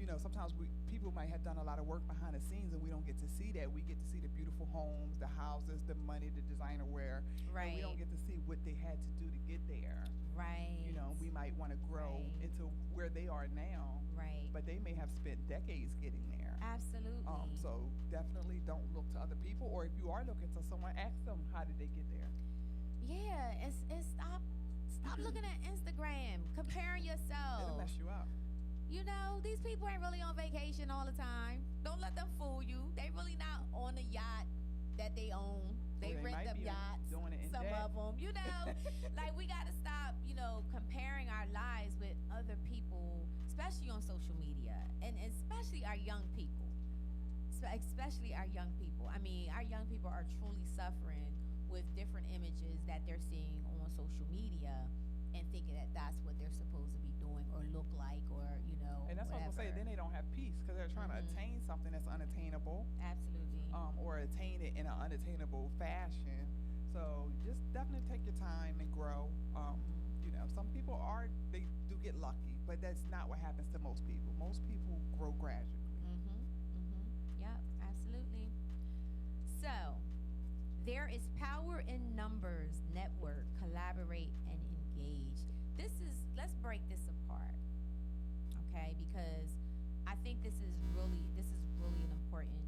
You know, sometimes people might have done a lot of work behind the scenes, and we don't get to see that. We get to see the beautiful homes, the houses, the money, the designer wear. Right. And we don't get to see what they had to do to get there. Right. You know, we might want to grow into where they are now. Right. But they may have spent decades getting there. Absolutely. So definitely don't look to other people, or if you are looking to someone, ask them how did they get there. Yeah, and stop looking at Instagram, comparing yourself. It'll mess you up. You know, these people ain't really on vacation all the time. Don't let them fool you. They really not on a yacht that they own. They Or they rent might them be yachts. doing it in Some debt. of them, you know, like we got to stop, you know, comparing our lives with other people, especially on social media, and especially our young people. especially our young people. I mean, our young people are truly suffering with different images that they're seeing on social media and thinking that that's what they're supposed to be doing or look like, or And that's what I'm whatever. gonna say. Then they don't have peace because they're trying to attain something that's unattainable, Absolutely. or attain it in an unattainable fashion. So just definitely take your time and grow. Some people they do get lucky, but that's not what happens to most people. Most people grow gradually. Yep, absolutely. So, there is power in numbers, network, collaborate, and engage. Let's break this apart, okay? Because I think this is really an important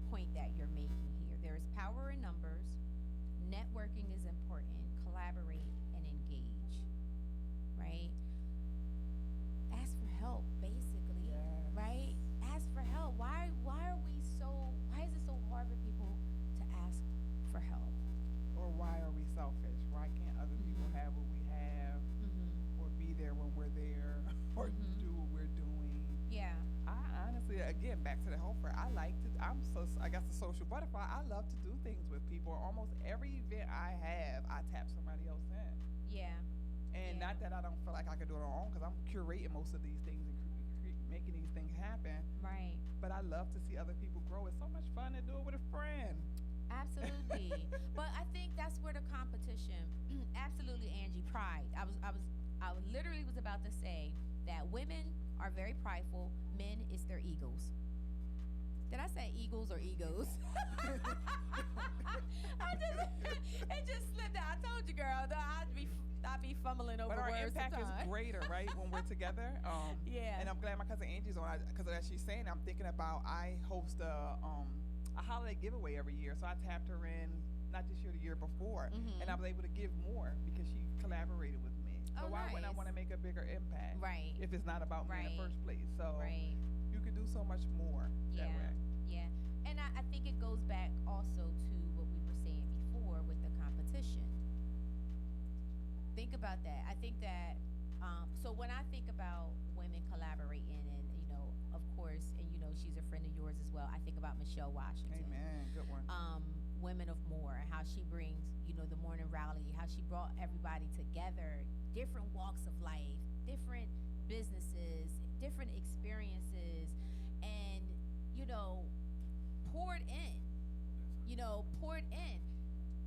point that you're making here. There is power in numbers, networking is important, collaborate and engage, right? Ask for help, basically, right? Ask for help. Why is it so hard for people to ask for help? Or why are we selfish? Why can't other people have what we have, or be there when we're there, or do what we're doing? Yeah. I honestly, again, back to the whole part, I guess a social butterfly. I love to do things with people. Almost every event I have, I tap somebody else in. Yeah. And not that I don't feel like I can do it on my own, because I'm curating most of these things and making these things happen. Right. But I love to see other people grow. It's so much fun to do it with a friend. Absolutely. But I think that's where the competition, absolutely, Angie, pride. I literally was about to say that women are very prideful, men, it's their egos. Did I say eagles or egos? It just slipped out. I told you, girl, I'd be fumbling over But our words impact sometimes. is greater, right, when we're together. Yeah. And I'm glad my cousin Angie's on, because as she's saying, I'm thinking about, I host a holiday giveaway every year. So I tapped her in, not this year, the year before. And I was able to give more because she collaborated with me. So why wouldn't I want to make a bigger impact? Right. If it's not about me in the first place. So Right. you can do so much more that way. Yeah. And I think it goes back also to what we were saying before with the competition. Think about that. I think that, so when I think about women collaborating and, of course, and she's a friend of yours as well, I think about Michelle Washington. Amen. Good one. Women of More, and how she brings, the morning rally, how she brought everybody together, different walks of life, different businesses, different experiences, and, poured in.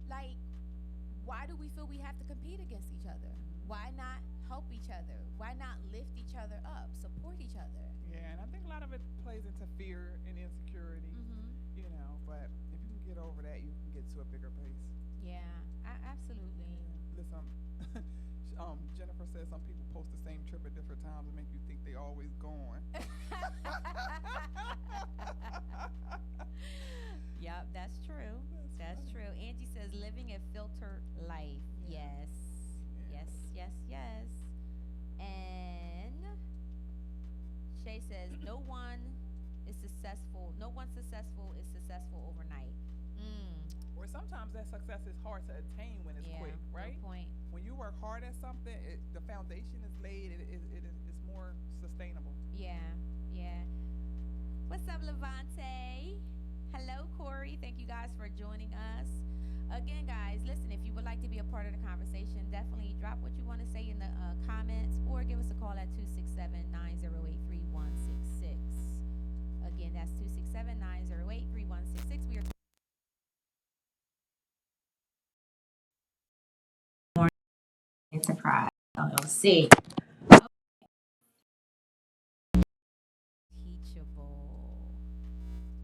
Like, why do we feel we have to compete against each other? Why not help each other? Why not lift each other up, support each other? Yeah, and I think a lot of it plays into fear and insecurity, but if you can get over that, you can get to a bigger place. Yeah, absolutely. Listen, Jennifer says some people post the same trip at different times and make you think they always going. Yep, that's true. That's true. Angie says living a filtered life. Yes. Yes. And Shay says no one successful is successful overnight. Or sometimes that success is hard to attain when it's quick, right? Good point. When you work hard at something, the foundation is laid, it's more sustainable. Yeah. What's up, Levante? Hello, Corey. Thank you guys for joining us. Again, guys, listen, if you would like to be a part of the conversation, definitely drop what you want to say in the comments or give us a call at 267-908-3166. Again, that's 267-908-3166. We are Enterprise LLC. teachable.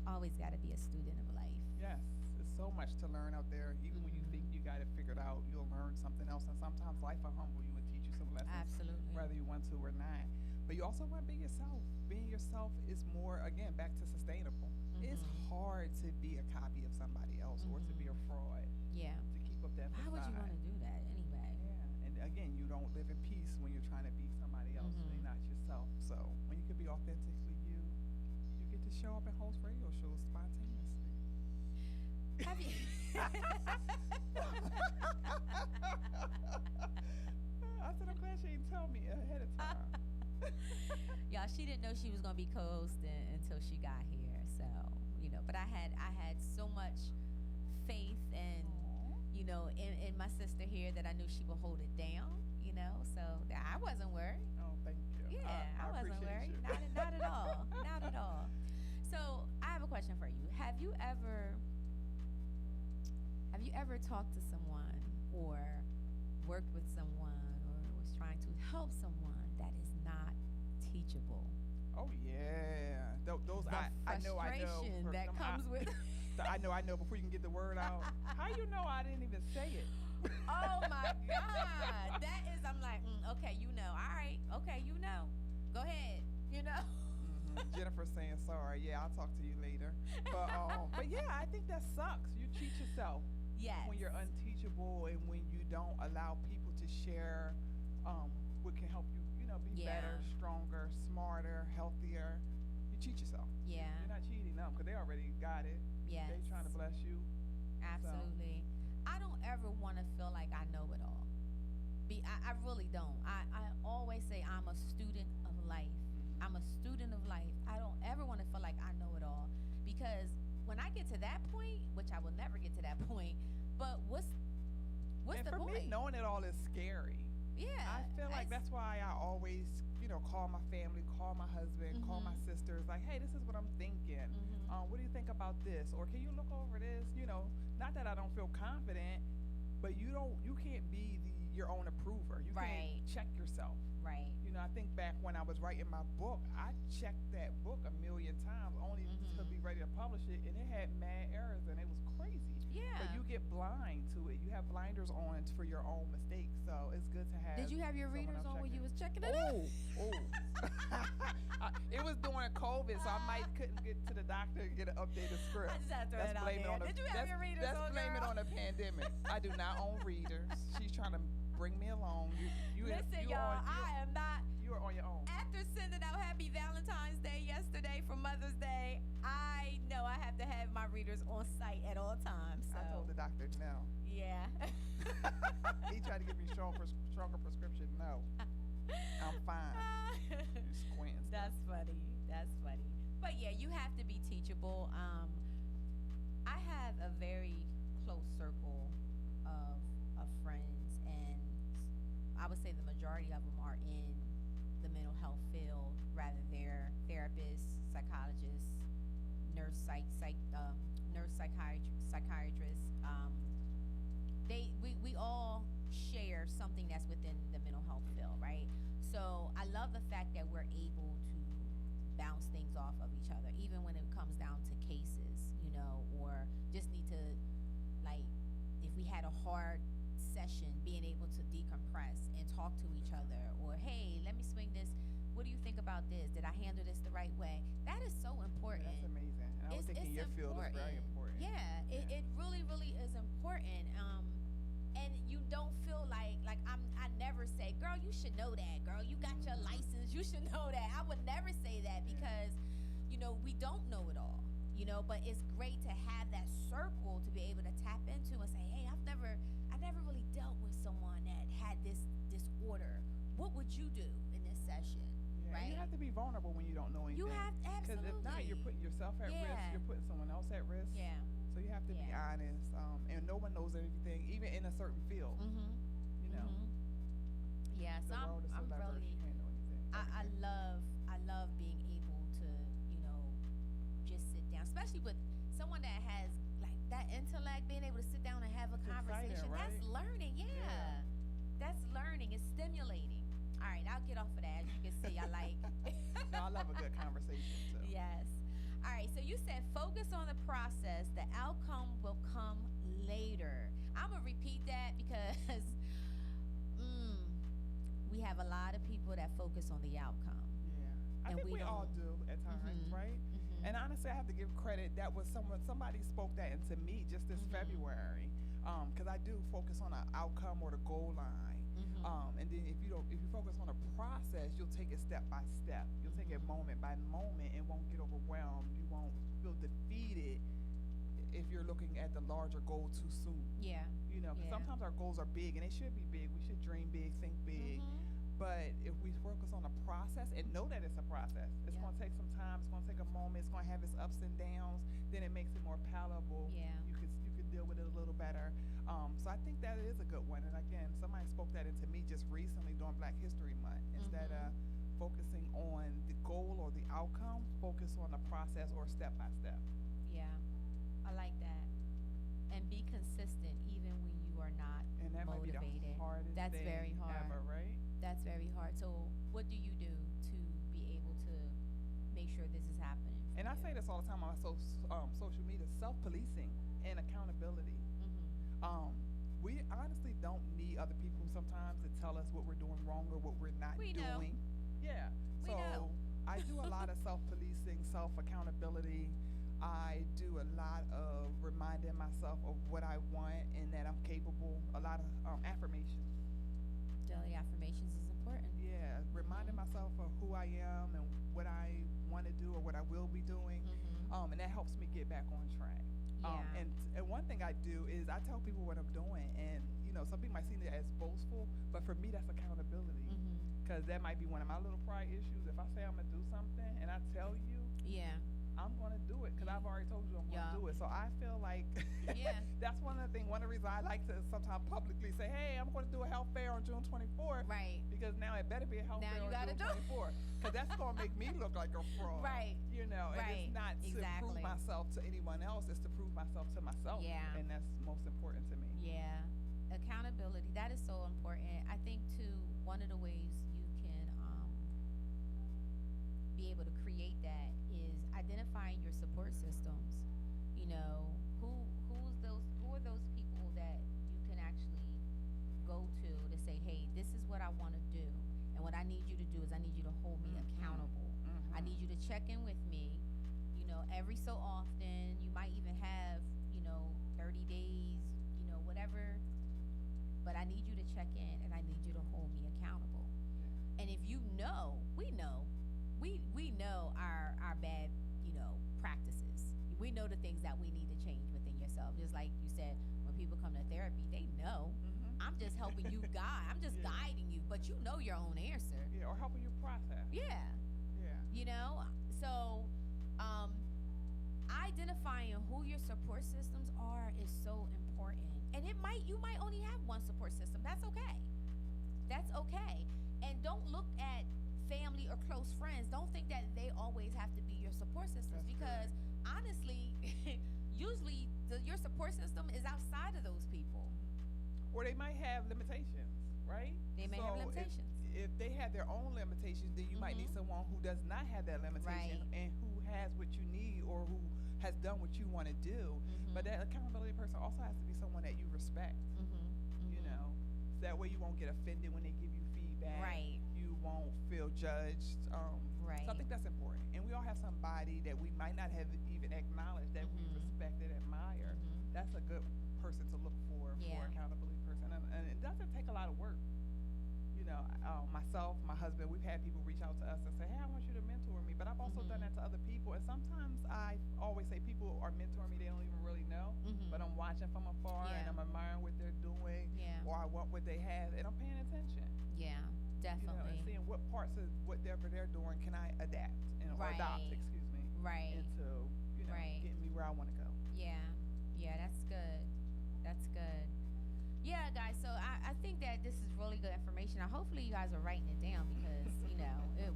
Always got to be a student of life. Yes, there's so much to learn out there. Even when you think you got it figured out, you'll learn something else. And sometimes life will humble you and teach you some lessons. Absolutely. Whether you want to or not. But you also want to be yourself. Being yourself is more, again, back to sustainable. It's hard to be a copy of somebody else or to be a fraud. Yeah. To keep up that Why would you want to do that anyway? Yeah, and again, you don't live in peace when you're trying to be somebody else and you're not yourself. So when you can be authentically you get to show up in host radio shows spontaneously. Have you? I said, I'm glad she didn't tell me ahead of time. Y'all, she didn't know she was gonna be co-hosting until she got here. So, but I had so much faith and, in my sister here that I knew she would hold it down, so that I wasn't worried. Oh, thank you. Yeah, I wasn't appreciate worried. you. Not at all. Not at all. So I have a question for you. Have you ever talked to someone or worked with someone or was trying to help someone that is not teachable? Oh yeah, those The I know. frustration that comes with. I know. Before you can get the word out, how you know I didn't even say it? Oh my God, that is. I'm like, okay, all right, okay, go ahead, Jennifer saying sorry. Yeah, I'll talk to you later. But yeah, I think that sucks. You cheat yourself. Yes. When you're unteachable and when you don't allow people to share what can help you, be better, stronger, smarter, healthier, you cheat yourself. Yeah. You're not cheating them because they already got it. Yes. They trying to bless you. Absolutely. I don't ever want to feel like I know it all. I really don't. I always say I'm a student of life. I'm a student of life. I don't ever want to feel like I know it all, because when I get to that point, which I will never get to that point, but what's and the for point? me, knowing it all is scary. Yeah. I feel like that's why I always, call my family, call my husband, call my sisters, like, hey, this is what I'm thinking. What do you think about this? Or can you look over this? Not that I don't feel confident, but you can't be your own approver. You can't check yourself. Right. I think back when I was writing my book, I checked that book a million times only to be ready to publish it, and it had mad errors, and it was crazy. Yeah. But you get blind to it. You have blinders on for your own mistakes, so it's good to have. Did you have your someone readers else on when checking. you was checking it out? It was during COVID, so I couldn't get to the doctor and get an updated script. I just had to throw that out there. Did you have your readers on, blame it girl? on the pandemic. I do not own readers. She's trying to bring me along. Listen, y'all, I am not. You are on your own. After sending out Happy Valentine's Day yesterday for Mother's Day, I know I have to have my readers on site at all times. So. I told the doctor no. Yeah. He tried to give me stronger prescription. No, I'm fine. You squint. That's funny. But yeah, you have to be teachable. I have a very close circle of friends, and I would say the majority of them are in the mental health field, rather they're therapists, psychologists, nurse psychiatrists. We all share something that's within the mental health field, right? So I love the fact that we're able to bounce things off of each other, even when it comes down to cases, or just need to, like, if we had a hard session, being able to decompress and talk to each other, or hey, let me swing this. What do you think about this? Did I handle this the right way? That is so important. That's amazing. And I was thinking your field is very important. Yeah, it really, really is important. And you don't feel like I never say, girl, you should know that. Girl, you got your license. You should know that. I would never say that because, we don't know it all. But it's great to have that circle to be able to tap into and say, hey, I never really dealt with someone that had this disorder. What would you do in this session? Yeah, right? You have to be vulnerable when you don't know anything. You have Because if not, you're putting yourself at risk. You're putting someone else at risk. Yeah. So you have to be honest. And no one knows everything, even in a certain field. Yeah. So the world is so I'm diverse. really. You can't know anything. I love being able to just sit down, especially with someone that has like that intellect, being able to sit down and have a It's conversation. exciting, right? That's learning. Yeah. That's learning. It's stimulating. All right, I'll get off of that. As you can see, I like. No, I love a good conversation too. Yes. All right, so you said focus on the process. The outcome will come later. I'm going to repeat that because we have a lot of people that focus on the outcome. Yeah. I And think we we all don't. do at times, right? And honestly, I have to give credit. That was somebody spoke that into me just this February. Because I do focus on the outcome or the goal line. And then if you focus on a process, you'll take it step by step. You'll take it moment by moment and won't get overwhelmed. You won't feel defeated if you're looking at the larger goal too soon. Yeah. Because sometimes our goals are big, and they should be big. We should dream big, think big. But if we focus on the process and know that it's a process, it's going to take some time, it's going to take a moment, it's going to have its ups and downs, then it makes it more palatable. Yeah. You could deal with it a little better. So I think that is a good one. And again, somebody spoke that into me just recently during Black History Month. Instead of focusing on the goal or the outcome, focus on the process or step by step. Yeah, I like that. And be consistent even when you are not And that motivated. might be the hardest That's thing very hard. ever, right? That's very hard. So what do you do to be able to make sure this is happening? for And I you? say this all the time on social media, self-policing and accountability. We honestly don't need other people sometimes to tell us what we're doing wrong or what we're not We know. doing. Yeah. We So know. I do a lot of self-policing, self-accountability. I do a lot of reminding myself of what I want and that I'm capable. A lot of affirmations. Daily affirmations is important. Yeah, reminding myself of who I am and what I want to do or what I will be doing. And that helps me get back on track. Yeah. And one thing I do is I tell people what I'm doing, and some people might see it as boastful, but for me that's accountability, because that might be one of my little pride issues. If I say I'm gonna do something and I tell you, Yeah. I'm gonna do it because I've already told you I'm gonna do it. So I feel like Yeah. that's one of the reasons I like to sometimes publicly say, hey, I'm gonna do a health fair on June 24th. Right. Because now it better be a health Now fair you on gotta June do it. 24th. Because that's gonna make me look like a fraud. Right. And Right. it's not to prove Exactly. myself to anyone else, it's to prove myself to myself. Yeah. And that's most important to me. Yeah. Accountability, that is so important. I think too, one of the ways you can be able to create that is identifying your support systems. Who are those people that you can actually go to say, hey, this is what I want to do, and what I need you to do is I need you to hold me accountable. I need you to check in with me, every so often. You might even have 30 days, whatever, but I need you to check in and I need you to hold me accountable. And if we know our bad, practices. We know the things that we need to change within yourself. Just like you said, when people come to therapy, they know. I'm just helping you guide. I'm just guiding you, but you know your own answer. Yeah, or helping you process. Yeah. Yeah. So identifying who your support systems are is so important. And you might only have one support system. That's okay. That's okay. And don't look at family or close friends. Don't think that they always have to be your support systems, because honestly, usually your support system is outside of those people. Or they might have limitations, right? They may have limitations. If they have their own limitations, then you might need someone who does not have that limitation, Right. and who has what you need or who has done what you want to do. But that accountability person also has to be someone that you respect. So that way you won't get offended when they give you feedback. Right. You won't feel judged. Right. So I think that's important. And we all have somebody that we might not have even acknowledged that we respect and admire. That's a good person to look for Yeah. accountability person. And it doesn't take a lot of work. Myself, my husband, we've had people reach out to us and say, hey, I want you to mentor me. But I've also done that to other people. And sometimes I always say people are mentoring me, they don't even really know. But I'm watching from afar and Yeah. I'm admiring what they're doing, Yeah. or I want what they have, and I'm paying attention. Yeah, definitely. And seeing what parts of whatever they're doing can I adapt or adopt, Right. excuse me, Right. into Right. getting me where I want to go. Yeah, that's good. That's good. Yeah, guys, so I think that this is really good information. Hopefully you guys are writing it down, because,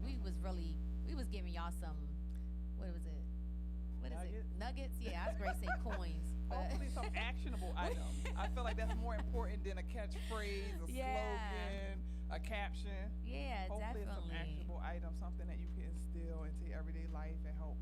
we was giving y'all some, what was it? What is Nuggets? it? Nuggets? Yeah, I was going to say coins. But Hopefully some actionable items. I feel like that's more important than a catchphrase, a Yeah. slogan, a caption. Yeah, Hopefully it's some definitely. actionable items, something that you can instill into your everyday life and help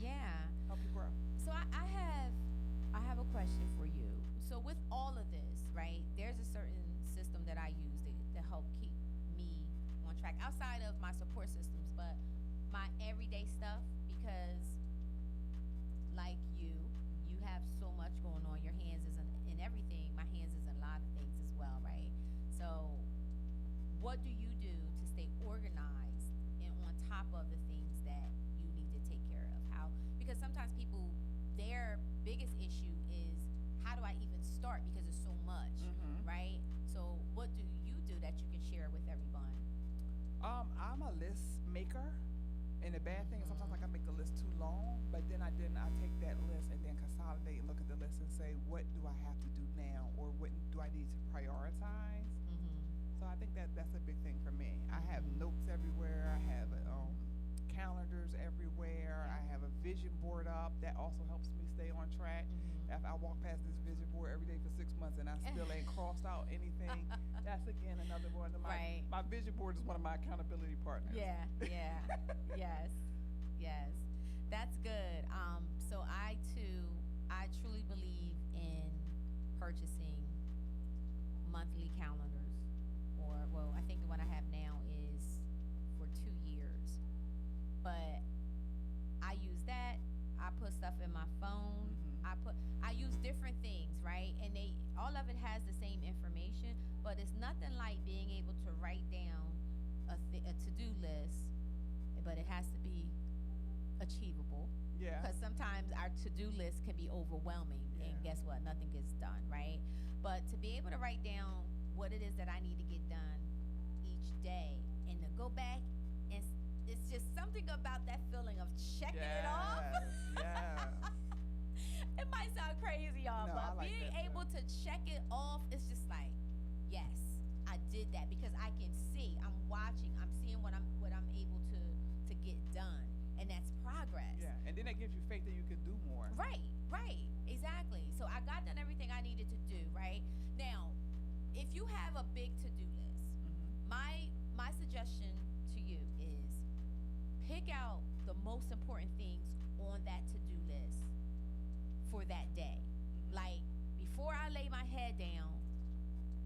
you grow. So I have a question for you. So with all of this, right, there's a certain system that I use to help keep me on track outside of my support systems, but my everyday stuff, because like you have so much going on. Your hands is in everything. My hands is in a lot of things as well, right? So what do you do to stay organized and on top of the things that you need to take care of? Because sometimes people, their biggest issue is, how do I even start, because it's so much, right? So what do you do that you can share with everyone? maker. And the bad thing is sometimes like I make the list too long, but then I take that list and then consolidate and look at the list and say, what do I have to do now, or what do I need to prioritize? So I think that's a big thing for me. I have notes everywhere. I have calendars everywhere. I have a vision board up that also helps me stay on track. If I walk past this vision board every day for 6 months and I still ain't crossed out anything, that's again another one of my vision board is one of my accountability partners. Yeah. Yes. That's good. So I truly believe in purchasing monthly calendars, or well, I think the one I have now is for 2 years. But I use that. I put stuff in my phone. I use different things, right? And all of it has the same information, but it's nothing like being able to write down a to-do list, but it has to be achievable. Yeah. Because sometimes our to-do list can be overwhelming, and guess what? Nothing gets done, right? But to be able to write down what it is that I need to get done each day, and to go back, and it's just something about that feeling of checking it off. Yeah. It might sound crazy, y'all, No, I but like being that able to check it off, it's just like, yes, I did that, because I can see, I'm watching, I'm seeing what I'm able to get done, and that's progress. Yeah, and then that gives you faith that you could do more. Right, exactly. So I got done everything I needed to do, right? Now, if you have a big to-do list, my suggestion to you is pick out the most important things on that to-do list for that day. Like, before I lay my head down,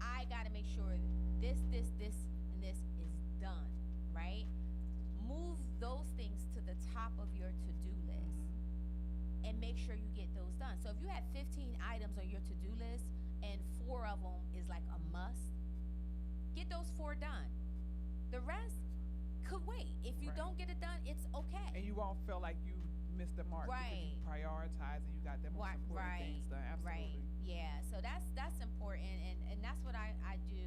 I got to make sure this, and this is done, right? Move those things to the top of your to-do list and make sure you get those done. So if you have 15 items on your to-do list and 4 of them is like a must, get those 4 done. The rest could wait. If you don't get it done, it's okay. And you won't feel like you missed the mark because you prioritize and you got the most important things done. Absolutely. Yeah. So that's important, and that's what I do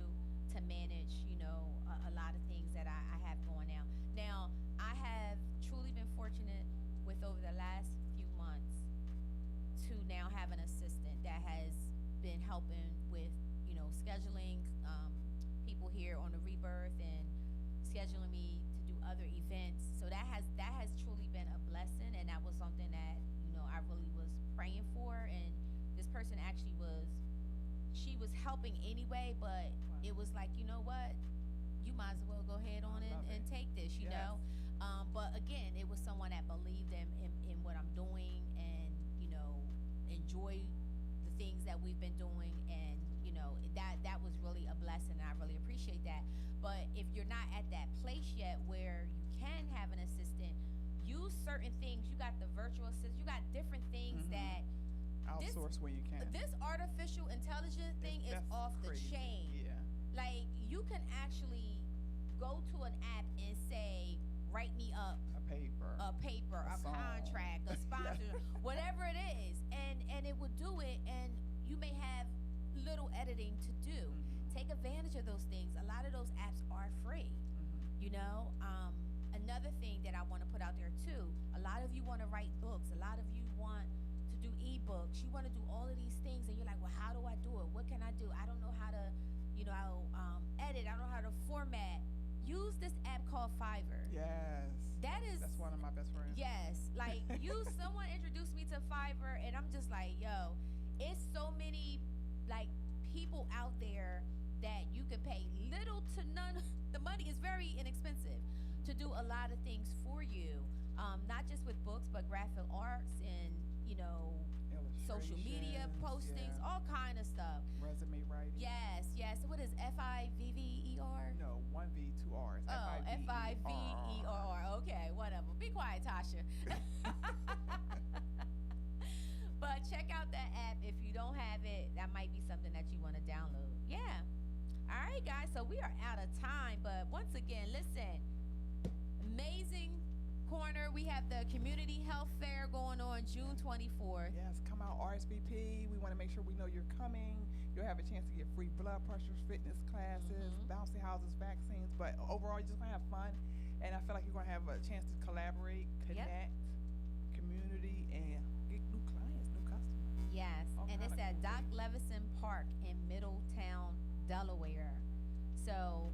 to manage, a lot of things that I have going now. Now, I have truly been fortunate with over the last few months to now have an assistant that has been helping with, scheduling people here on the Rebirth and scheduling me to do other events. So that has truly been a blessing, and that was something that I really was praying for. And this person actually she was helping anyway, but it was like, you know what, you might as well go ahead on and take this, you know. But again, it was someone that believed in what I'm doing, and enjoy the things that we've been doing, and that was really a blessing, and I really appreciate that. But if you're not at that place yet where you can have an assistant, use certain things. You got the virtual assistant, you got different things that outsource where you can. This artificial intelligence thing is off the chain. Yeah. Like, you can actually go to an app and say, write me up a paper, a contract, a sponsor, whatever it is, and it will do it, and you may have little editing to do. Take advantage of those things. A lot of those apps are free. Another thing that I want to put out there too, a lot of you want to write books, a lot of you want to do ebooks, you want to do all of these things, and you're like, well, how do I do it? What can I do? I don't know how to edit, I don't know how to format. Use this app called Fiverr. Yes. That's one of my best friends. Yes. Like, someone introduced me to Fiverr, and I'm just like, yo, it's so many like people out there that you can pay little to none. The money is very inexpensive to do a lot of things for you, not just with books, but graphic arts and social media postings, all kind of stuff. Resume writing. Yes. What is FIVVER? No, 1 V 2 R's. Oh, FIVER. Okay, whatever. Be quiet, Tasha. But check out that app. If you don't have it, that might be something that you want to download. Yeah. All right, guys. So we are out of time. But once again, listen. Amazing Corner. We have the Community Health Fair going on June 24th. Yes, come out, RSVP. We want to make sure we know you're coming. You'll have a chance to get free blood pressure, fitness classes, bouncy houses, vaccines. But overall, you're just going to have fun And I feel like you're going to have a chance to collaborate, connect, community, and get new clients, new customers. Yes, All and kinda it's at cool Doc things. Levison Park in Middletown, Delaware. So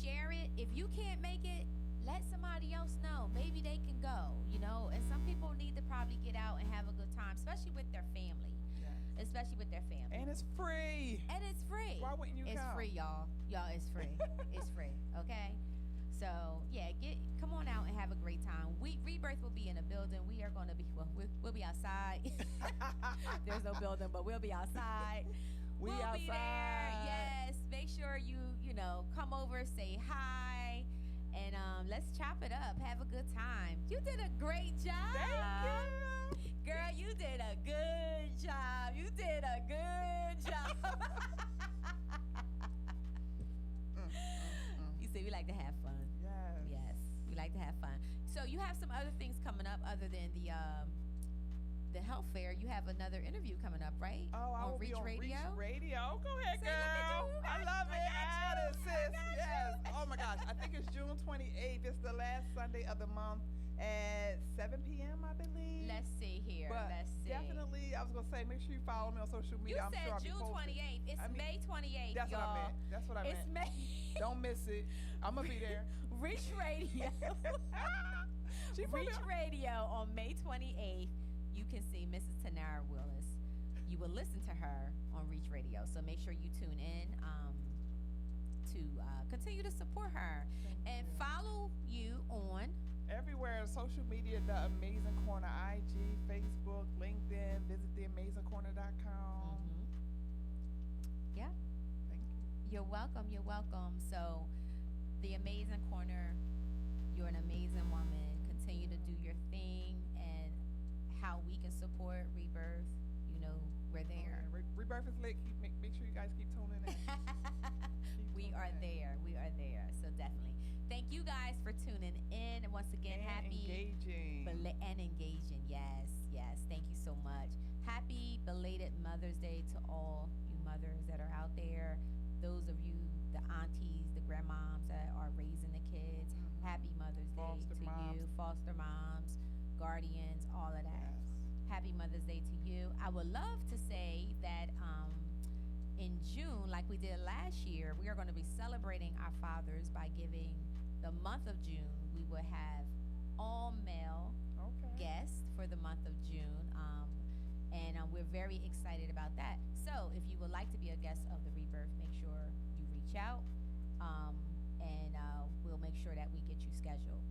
share it. If you can't make it, let somebody else know. Maybe they can go, you know. And some people need to probably get out and have a good time, especially with their family. Yes. Especially with their family. And it's free. And it's free. Why wouldn't you It's come? free, y'all. Y'all, it's free. It's free. Okay. So yeah, come on out and have a great time. Rebirth will be in a building. We are going to be we'll be outside. There's no building, but we'll be outside. We We'll be there. outside. Yes. Make sure you come over, say hi, and let's chop it up. Have a good time. You did a great job. Thank you. Girl, you did a good job. You did a good job. You see, we like to have fun. Yes. Yes, we like to have fun. So you have some other things coming up other than the health fair. You have another interview coming up, right? Oh, I will Reach be on Radio. Reach Radio. Go ahead, See, look at girl. you. I love I it. got Add you. it, sis. I got Yes. you. Oh my gosh. I think it's June 28th. It's the last Sunday of the month at 7 p.m. I believe. Let's see here. But Let's see. definitely, I was gonna say, make sure you follow me on social You media. I'm said sure I'll be June posting. 28th. It's I mean, May 28th, That's y'all. what I meant. That's what I It's meant. May. Don't miss it. I'm gonna be there. Reach Radio. She put me Reach on- Radio on May 28th. You can see Mrs. Tanerra Willis. You will listen to her on Reach Radio. So make sure you tune in to continue to support her and follow you on. Everywhere, social media, The Amazing Corner, IG, Facebook, LinkedIn. Visit theamazingcorner.com. Yeah. Thank you. You're welcome. You're welcome. So, The Amazing Corner, you're an amazing woman. Continue to do your thing, and how we can support Rebirth, we're there. Oh, yeah. Rebirth is lit. Make sure you guys keep tuning in. We are there. We are there. So definitely. Thank you guys for tuning in. And once again, And happy engaging. and engaging. Yes, yes. Thank you so much. Happy belated Mother's Day to all you mothers that are out there. Those of you, the aunties, the grandmoms that are raising the kids. Happy Mother's Foster Day to moms. you, foster moms, guardians, all of that. Yes. Happy Mother's Day to you. I would love to say that in June, like we did last year, we are going to be celebrating our fathers by giving the month of June. We will have all male guests for the month of June. And we're very excited about that. So if you would like to be a guest of the Rebirth, make sure you reach out. And we'll make sure that we get you scheduled.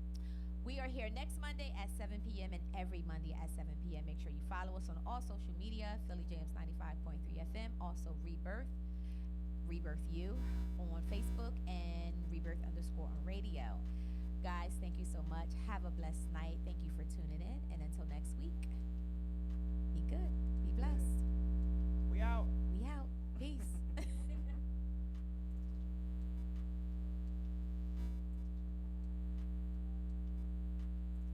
We are here next Monday at 7 p.m. and every Monday at 7 p.m. Make sure you follow us on all social media, Philly Jams 95.3 FM, also Rebirth U on Facebook, and Rebirth _ on radio. Guys, thank you so much. Have a blessed night. Thank you for tuning in. And until next week, be good. Be blessed. We out. We out. Peace.